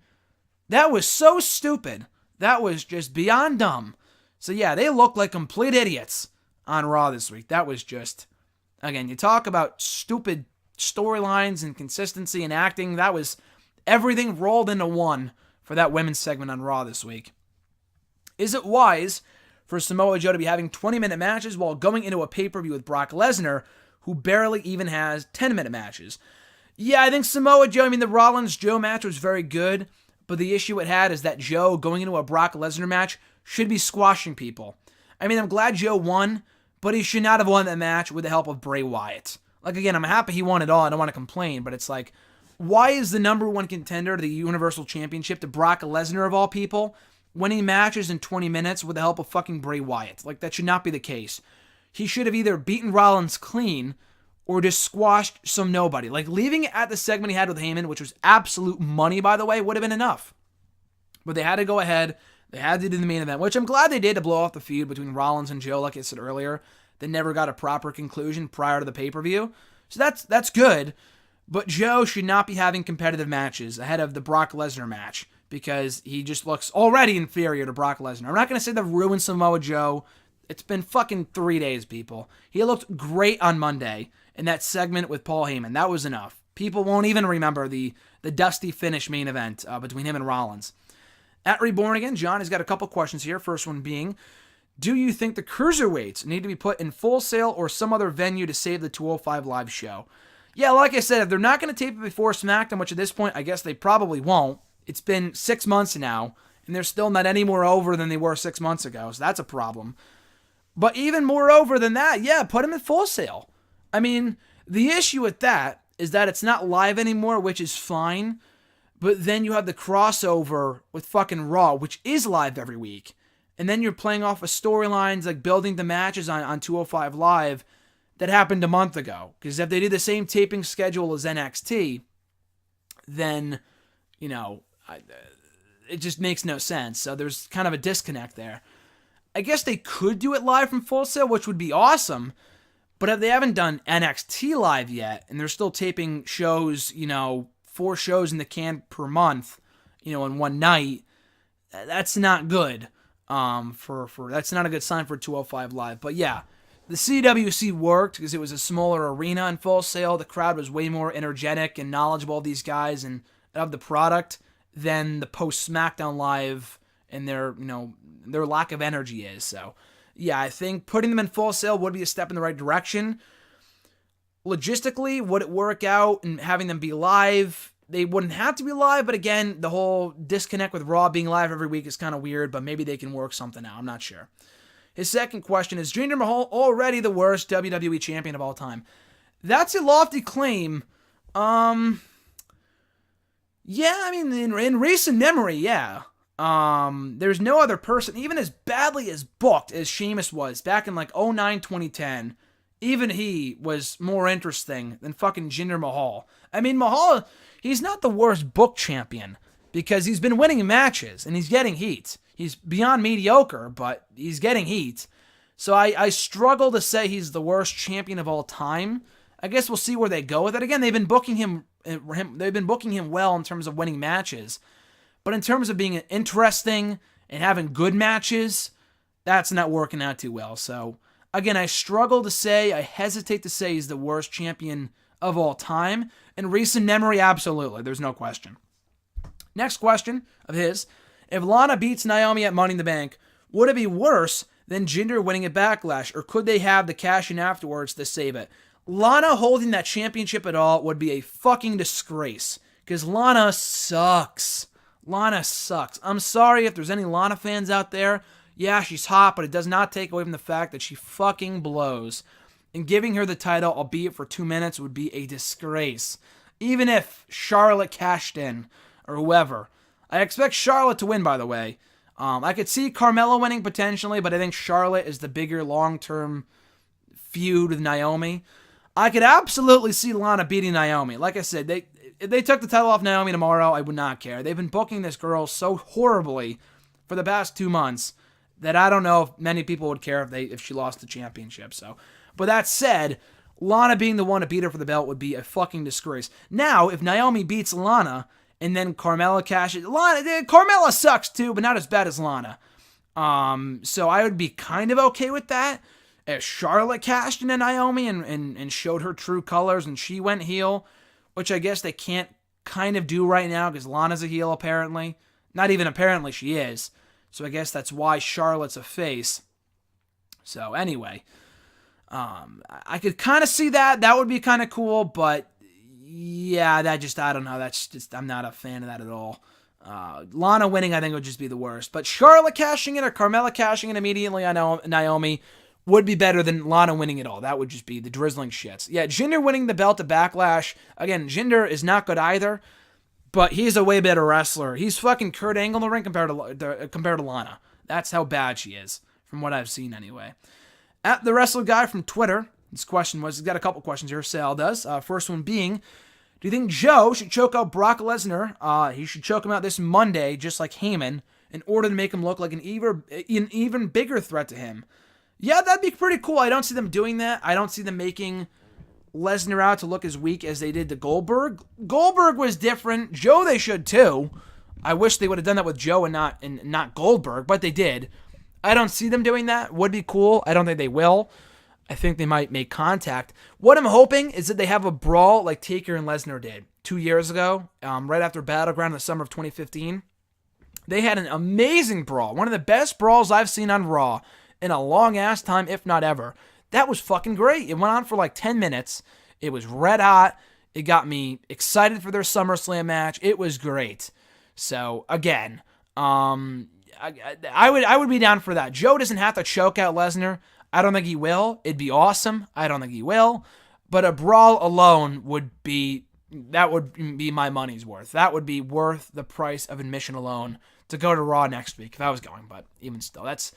That was so stupid. That was just beyond dumb. So yeah, they look like complete idiots on Raw this week. That was just, again, you talk about stupid storylines and consistency and acting. That was everything rolled into one for that women's segment on Raw this week. Is it wise for Samoa Joe to be having 20-minute matches while going into a pay-per-view with Brock Lesnar, who barely even has 10-minute matches? Yeah, I think Samoa Joe, the Rollins-Joe match was very good, but the issue it had is that Joe, going into a Brock Lesnar match, should be squashing people. I'm glad Joe won, but he should not have won that match with the help of Bray Wyatt. Again, I'm happy he won it all. I don't want to complain, but it's why is the number one contender to the Universal Championship, to Brock Lesnar of all people, winning matches in 20 minutes with the help of fucking Bray Wyatt? That should not be the case. He should have either beaten Rollins clean or just squashed some nobody. Leaving it at the segment he had with Heyman, which was absolute money, by the way, would have been enough. But they had to go ahead. They had to do the main event, which I'm glad they did, to blow off the feud between Rollins and Joe, like I said earlier. That never got a proper conclusion prior to the pay-per-view. So that's good. But Joe should not be having competitive matches ahead of the Brock Lesnar match, because he just looks already inferior to Brock Lesnar. I'm not going to say that ruined Samoa Joe. It's been fucking 3 days, people. He looked great on Monday in that segment with Paul Heyman. That was enough. People won't even remember the dusty finish main event between him and Rollins. At Reborn Again, John has got a couple questions here. First one being, do you think the Cruiserweights need to be put in Full Sail or some other venue to save the 205 Live show? Yeah, like I said, if they're not going to tape it before SmackDown, which at this point I guess they probably won't, it's been 6 months now, and they're still not any more over than they were 6 months ago, so that's a problem. But even more over than that, yeah, put them in Full Sail. The issue with that is that it's not live anymore, which is fine, but then you have the crossover with fucking Raw, which is live every week, and then you're playing off of storylines, building the matches on 205 Live that happened a month ago. Because if they do the same taping schedule as NXT, then, it just makes no sense. So there's kind of a disconnect there. I guess they could do it live from Full Sail, which would be awesome. But if they haven't done NXT live yet, and they're still taping shows, 4 shows in the can per month, in one night, that's not good. That's not a good sign for 205 Live. But yeah, the CWC worked because it was a smaller arena in Full Sail. The crowd was way more energetic and knowledgeable of these guys and of the product than the post SmackDown Live and their lack of energy is. So yeah, I think putting them in Full Sail would be a step in the right direction. Logistically, would it work out and having them be live? They wouldn't have to be live, but again, the whole disconnect with Raw being live every week is kind of weird, but maybe they can work something out. I'm not sure. His second question is, Jinder Mahal already the worst WWE champion of all time? That's a lofty claim. Yeah, in recent memory, yeah. There's no other person, even as badly as booked as Sheamus was back in 2009, 2010, even he was more interesting than fucking Jinder Mahal. Mahal, he's not the worst booked champion because he's been winning matches and he's getting heat. He's beyond mediocre, but he's getting heat. So I struggle to say he's the worst champion of all time. I guess we'll see where they go with it. Again, they've been booking him well in terms of winning matches. But in terms of being interesting and having good matches, that's not working out too well. So, again, I struggle to say, I hesitate to say he's the worst champion of all time. In recent memory, absolutely. There's no question. Next question of his. If Lana beats Naomi at Money in the Bank, would it be worse than Jinder winning at Backlash? Or could they have the cash in afterwards to save it? Lana holding that championship at all would be a fucking disgrace. Because Lana sucks. Lana sucks. I'm sorry if there's any Lana fans out there. Yeah, she's hot, but it does not take away from the fact that she fucking blows. And giving her the title, albeit for 2 minutes, would be a disgrace. Even if Charlotte cashed in, or whoever. I expect Charlotte to win, by the way. I could see Carmella winning potentially, but I think Charlotte is the bigger long-term feud with Naomi. I could absolutely see Lana beating Naomi. Like I said, if they took the title off Naomi tomorrow, I would not care. They've been booking this girl so horribly for the past 2 months that I don't know if many people would care if she lost the championship. So, but that said, Lana being the one to beat her for the belt would be a fucking disgrace. Now, if Naomi beats Lana and then Carmella cashes, Carmella sucks too, but not as bad as Lana. So I would be kind of okay with that. If Charlotte cashed into Naomi and showed her true colors and she went heel, which I guess they can't kind of do right now because Lana's a heel apparently. Not even apparently, she is. So I guess that's why Charlotte's a face. So anyway, I could kind of see that. That would be kind of cool, but yeah, I don't know. I'm not a fan of that at all. Lana winning, I think, would just be the worst. But Charlotte cashing in or Carmella cashing in immediately on Naomi would be better than Lana winning it all. That would just be the drizzling shits. Yeah, Jinder winning the belt at Backlash. Again, Jinder is not good either, but he's a way better wrestler. He's fucking Kurt Angle in the ring compared to Lana. That's how bad she is, from what I've seen anyway. At the Wrestler Guy from Twitter, his question was, he's got a couple questions here, Sal does. First one being, do you think Joe should choke out Brock Lesnar? He should choke him out this Monday, just like Heyman, in order to make him look like an even bigger threat to him. Yeah, that'd be pretty cool. I don't see them doing that. I don't see them making Lesnar out to look as weak as they did to Goldberg. Goldberg was different. Joe, they should too. I wish they would have done that with Joe and not Goldberg, but they did. I don't see them doing that. Would be cool. I don't think they will. I think they might make contact. What I'm hoping is that they have a brawl like Taker and Lesnar did 2 years ago, right after Battleground in the summer of 2015. They had an amazing brawl. One of the best brawls I've seen on Raw in a long-ass time, if not ever. That was fucking great. It went on for like 10 minutes. It was red hot. It got me excited for their SummerSlam match. It was great. So, again, I would be down for that. Joe doesn't have to choke out Lesnar. I don't think he will. It'd be awesome. I don't think he will. But a brawl alone would be my money's worth. That would be worth the price of admission alone to go to Raw next week if I was going. But even still, that's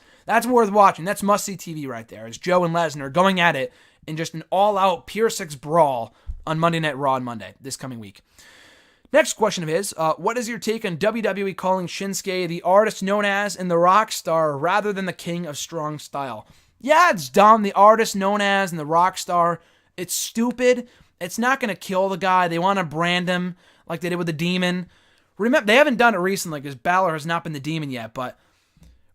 worth watching. That's must-see TV right there. It's Joe and Lesnar going at it in just an all-out Pure 6 brawl on Monday Night Raw on Monday, this coming week. Next question of his, what is your take on WWE calling Shinsuke the artist known as and the rock star rather than the king of strong style? Yeah, it's dumb. The artist known as and the rock star. It's stupid. It's not going to kill the guy. They want to brand him like they did with the Demon. Remember, they haven't done it recently because Balor has not been the Demon yet, but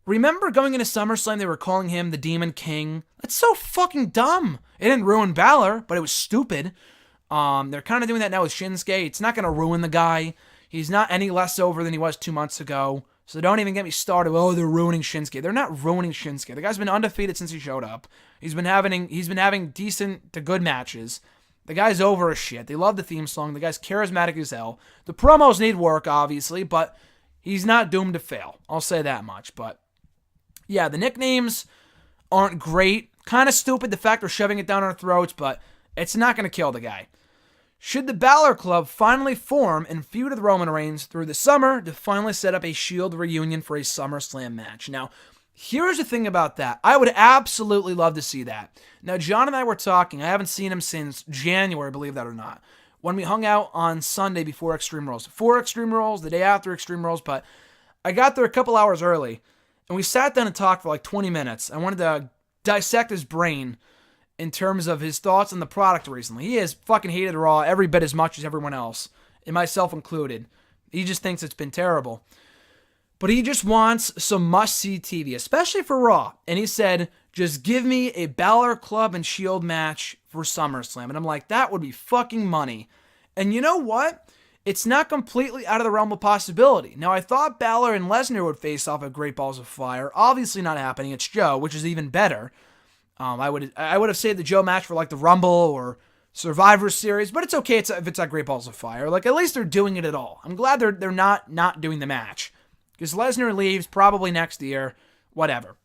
remember going into SummerSlam, they were calling him the Demon King? That's so fucking dumb. It didn't ruin Balor, but it was stupid. They're kind of doing that now with Shinsuke. It's not going to ruin the guy. He's not any less over than he was 2 months ago. So don't even get me started. Oh, they're ruining Shinsuke. They're not ruining Shinsuke. The guy's been undefeated since he showed up. He's been having decent to good matches. The guy's over as shit. They love the theme song. The guy's charismatic as hell. The promos need work, obviously, but he's not doomed to fail. I'll say that much. But yeah, the nicknames aren't great. Kind of stupid, the fact they're shoving it down our throats, but it's not going to kill the guy. Should the Balor Club finally form and feud with Roman Reigns through the summer to finally set up a Shield reunion for a SummerSlam match? Now, here's the thing about that. I would absolutely love to see that. Now, John and I were talking. I haven't seen him since January, believe that or not, when we hung out on Sunday before Extreme Rules. Before Extreme Rules, the day after Extreme Rules, but I got there a couple hours early, and we sat down and talked for like 20 minutes. I wanted to dissect his brain in terms of his thoughts on the product recently. He has fucking hated Raw every bit as much as everyone else, and myself included. He just thinks it's been terrible. But he just wants some must-see TV, especially for Raw. And he said, just give me a Balor Club and Shield match for SummerSlam. And I'm like, that would be fucking money. And you know what? It's not completely out of the realm of possibility. Now, I thought Balor and Lesnar would face off at Great Balls of Fire. Obviously not happening. It's Joe, which is even better. I would have saved the Joe match for like the Rumble or Survivor Series, but it's okay if it's at Great Balls of Fire. Like, at least they're doing it at all. I'm glad they're not doing the match. Because Lesnar leaves probably next year, whatever.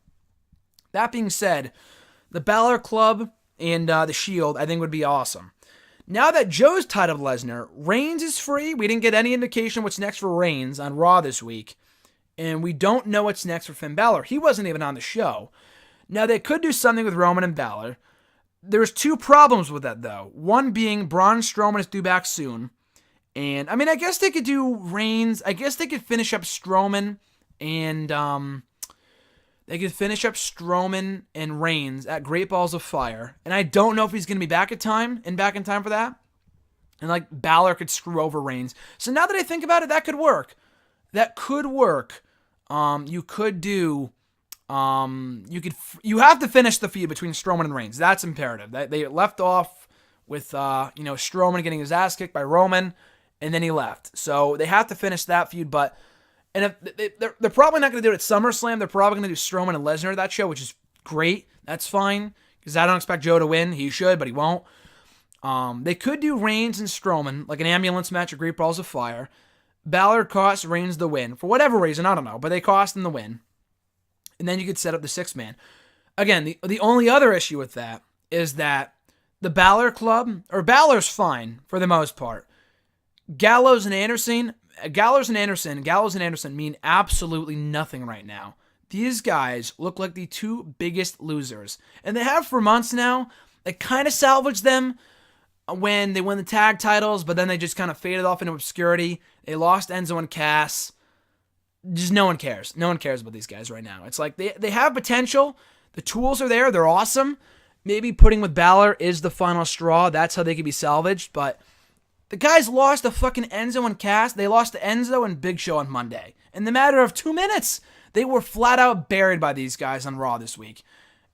That being said, the Balor Club and the Shield, I think, would be awesome. Now that Joe's tied up Lesnar, Reigns is free. We didn't get any indication what's next for Reigns on Raw this week. And we don't know what's next for Finn Balor. He wasn't even on the show. Now, they could do something with Roman and Balor. There's two problems with that, though. One being Braun Strowman is due back soon. And, I mean, I guess they could do Reigns. I guess they could finish up Strowman and, Reigns at Great Balls of Fire. And I don't know if he's going to be back in time for that. And, like, Balor could screw over Reigns. So now that I think about it, that could work. You could do... you have to finish the feud between Strowman and Reigns. That's imperative. They left off with, Strowman getting his ass kicked by Roman, and then he left. So they have to finish that feud, and if they're probably not going to do it at SummerSlam. They're probably going to do Strowman and Lesnar at that show, which is great. That's fine, because I don't expect Joe to win. He should, but he won't. They could do Reigns and Strowman, like an ambulance match at Great Balls of Fire. Balor cost Reigns the win. For whatever reason, I don't know, but they cost him the win. And then you could set up the 6-man. Again, the only other issue with that is that the Balor Club, or Balor's fine for the most part. Gallows and Anderson mean absolutely nothing right now. These guys look like the two biggest losers. And they have for months now. They kind of salvaged them when they won the tag titles, but then they just kind of faded off into obscurity. They lost Enzo and Cass. Just no one cares. No one cares about these guys right now. It's like they have potential. The tools are there. They're awesome. Maybe putting with Balor is the final straw. That's how they could be salvaged. But the guys lost to fucking Enzo and Cass. They lost to Enzo and Big Show on Monday. In the matter of 2 minutes, they were flat out buried by these guys on Raw this week.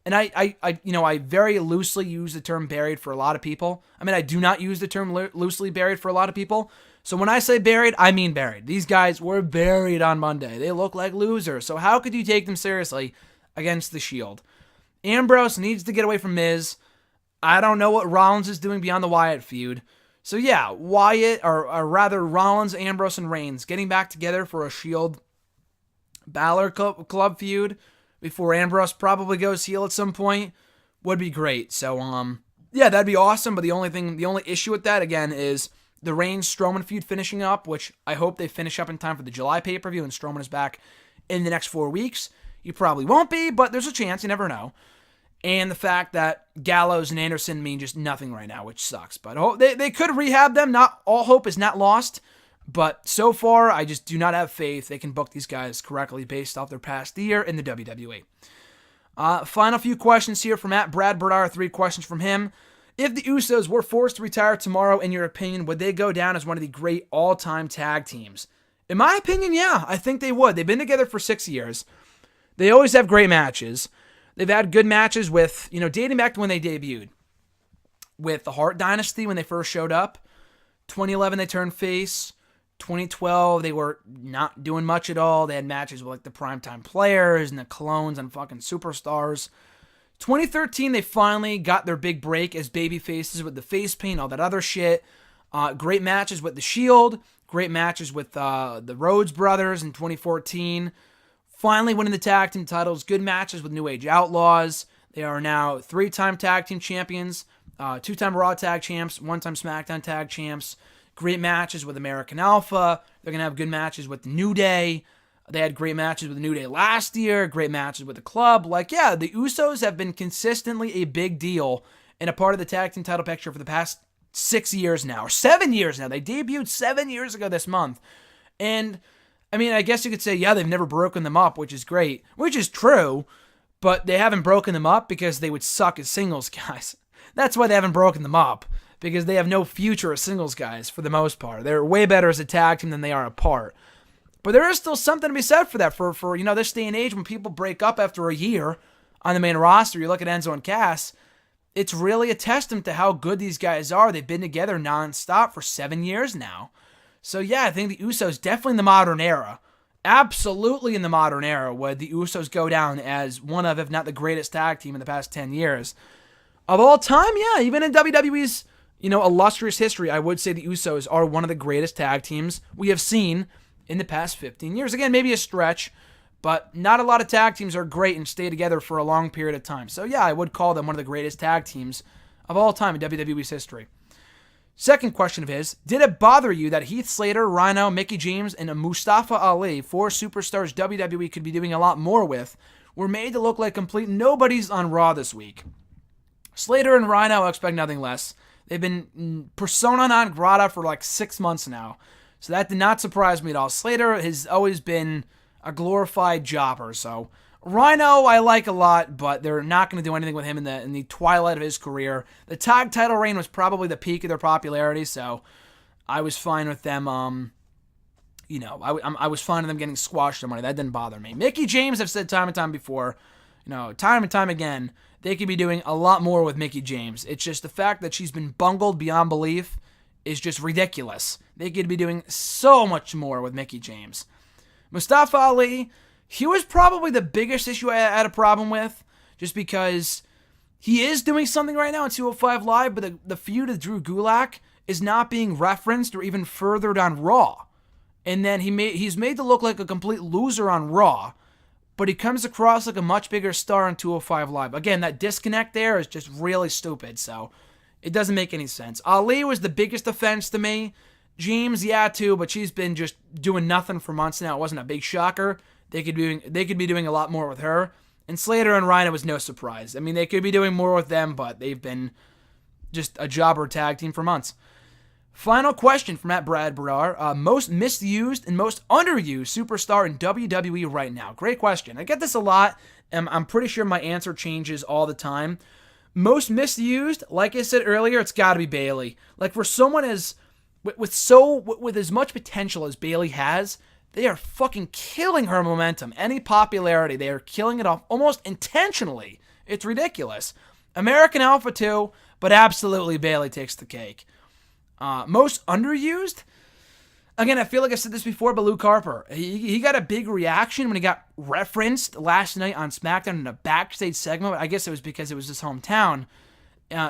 And I very loosely use the term buried for a lot of people. I mean, I do not use the term loosely buried for a lot of people. So when I say buried, I mean buried. These guys were buried on Monday. They look like losers. So how could you take them seriously against the Shield? Ambrose needs to get away from Miz. I don't know what Rollins is doing beyond the Wyatt feud. So yeah, Wyatt, or rather Rollins, Ambrose, and Reigns getting back together for a Shield Balor Club feud before Ambrose probably goes heel at some point would be great. So yeah, that'd be awesome. But the only issue with that again is the Reigns-Strowman feud finishing up, which I hope they finish up in time for the July pay-per-view, and Strowman is back in the next 4 weeks. You probably won't be, but there's a chance. You never know. And the fact that Gallows and Anderson mean just nothing right now, which sucks. But they could rehab them. Not all hope is not lost. But so far, I just do not have faith they can book these guys correctly based off their past year in the WWE. Final few questions here from Brad Berdar. 3 questions from him. If the Usos were forced to retire tomorrow, in your opinion, would they go down as one of the great all-time tag teams? In my opinion, yeah, I think they would. They've been together for 6 years. They always have great matches. They've had good matches with, dating back to when they debuted. With the Hart Dynasty when they first showed up. 2011, they turned face. 2012, they were not doing much at all. They had matches with like the Primetime Players and the Clones and fucking Superstars. 2013, they finally got their big break as baby faces with the face paint, all that other shit. Great matches with the Shield. Great matches with the Rhodes Brothers in 2014. Finally winning the tag team titles. Good matches with New Age Outlaws. They are now 3-time tag team champions. 2-time Raw tag champs. 1-time SmackDown tag champs. Great matches with American Alpha. They're going to have good matches with the New Day. They had great matches with the New Day last year, great matches with the club. Like, yeah, the Usos have been consistently a big deal and a part of the tag team title picture for the past 6 years now, or 7 years now. They debuted 7 years ago this month. And, I mean, I guess you could say, yeah, they've never broken them up, which is great, which is true, but they haven't broken them up because they would suck as singles guys. That's why they haven't broken them up, because they have no future as singles guys for the most part. They're way better as a tag team than they are apart. But there is still something to be said for that. For this day and age when people break up after a year on the main roster, you look at Enzo and Cass, it's really a testament to how good these guys are. They've been together nonstop for 7 years now. So yeah, I think the Usos definitely in the modern era. Absolutely in the modern era would the Usos go down as one of, if not the greatest tag team in the past 10 years. Of all time, yeah, even in WWE's illustrious history, I would say the Usos are one of the greatest tag teams we have seen in the past 15 years. Again, maybe a stretch, but not a lot of tag teams are great and stay together for a long period of time. So yeah, I would call them one of the greatest tag teams of all time in WWE's history. Second question of his, did it bother you that Heath Slater, Rhino, Mickie James, and Mustafa Ali, 4 superstars WWE could be doing a lot more with, were made to look like complete nobodies on Raw this week? Slater and Rhino, I expect nothing less. They've been persona non grata for like 6 months now, so that did not surprise me at all. Slater has always been a glorified jobber, so Rhino I like a lot, but they're not going to do anything with him in the twilight of his career. The tag title reign was probably the peak of their popularity, so I was fine with them. I was fine with them getting squashed on money. That didn't bother me. Mickie James, I've said time and time before, time and time again, they could be doing a lot more with Mickie James. It's just the fact that she's been bungled beyond belief is just ridiculous. They could be doing so much more with Mickie James. Mustafa Ali, he was probably the biggest issue I had a problem with, just because he is doing something right now on 205 Live, but the feud of Drew Gulak is not being referenced or even furthered on Raw. And then he's made to look like a complete loser on Raw, but he comes across like a much bigger star on 205 Live. Again, that disconnect there is just really stupid, so it doesn't make any sense. Ali was the biggest offense to me. James, yeah, too, but she's been just doing nothing for months now. It wasn't a big shocker. They could be doing a lot more with her. And Slater and Rhino was no surprise. I mean, they could be doing more with them, but they've been just a jobber tag team for months. Final question from Brad Brar. Most misused and most underused superstar in WWE right now? Great question. I get this a lot, and I'm pretty sure my answer changes all the time. Most misused, like I said earlier, it's got to be Bayley. Like, for someone with as much potential as Bayley has, they are fucking killing her momentum. Any popularity, they are killing it off almost intentionally. It's ridiculous. American Alpha too, but absolutely Bayley takes the cake. Most underused? Again, I feel like I said this before, but Luke Harper. He got a big reaction when he got referenced last night on SmackDown in a backstage segment. I guess it was because it was his hometown.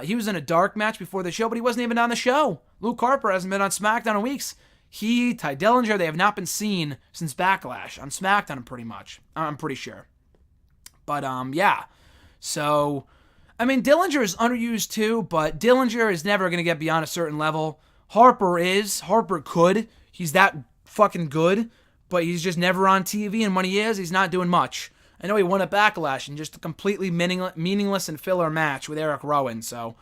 He was in a dark match before the show, but he wasn't even on the show. Luke Harper hasn't been on SmackDown in weeks. He, Ty Dillinger, they have not been seen since Backlash on SmackDown, I'm pretty sure. But, yeah. So, I mean, Dillinger is underused too, but Dillinger is never going to get beyond a certain level. Harper could. He's that fucking good, but he's just never on TV, and when he is, he's not doing much. I know he won at Backlash in just a completely meaningless and filler match with Eric Rowan, so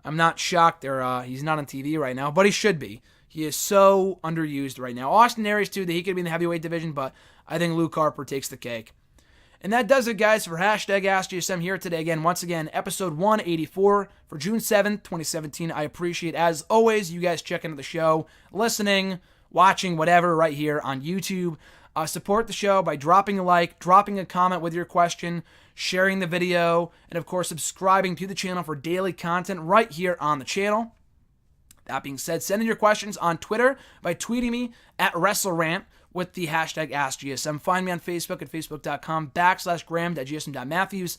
I'm not shocked he's not on TV right now, but he should be. He is so underused right now. Austin Aries, too, that he could be in the heavyweight division, but I think Luke Harper takes the cake. And that does it, guys, for #AskGSM here today. Again, once again, episode 184 for June 7th, 2017. I appreciate, as always, you guys checking out the show, listening, watching, whatever, right here on YouTube. Support the show by dropping a like, dropping a comment with your question, sharing the video, and, of course, subscribing to the channel for daily content right here on the channel. That being said, send in your questions on Twitter by tweeting me at WrestleRant with the #AskGSM. Find me on Facebook at facebook.com/Graham.GSM.Matthews.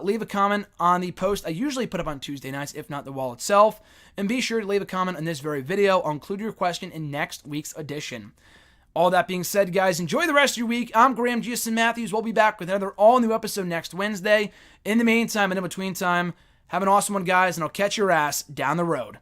Leave a comment on the post I usually put up on Tuesday nights, if not the wall itself. And be sure to leave a comment on this very video. I'll include your question in next week's edition. All that being said, guys, enjoy the rest of your week. I'm Graham GSM Matthews. We'll be back with another all-new episode next Wednesday. In the meantime and in between time, have an awesome one, guys, and I'll catch your ass down the road.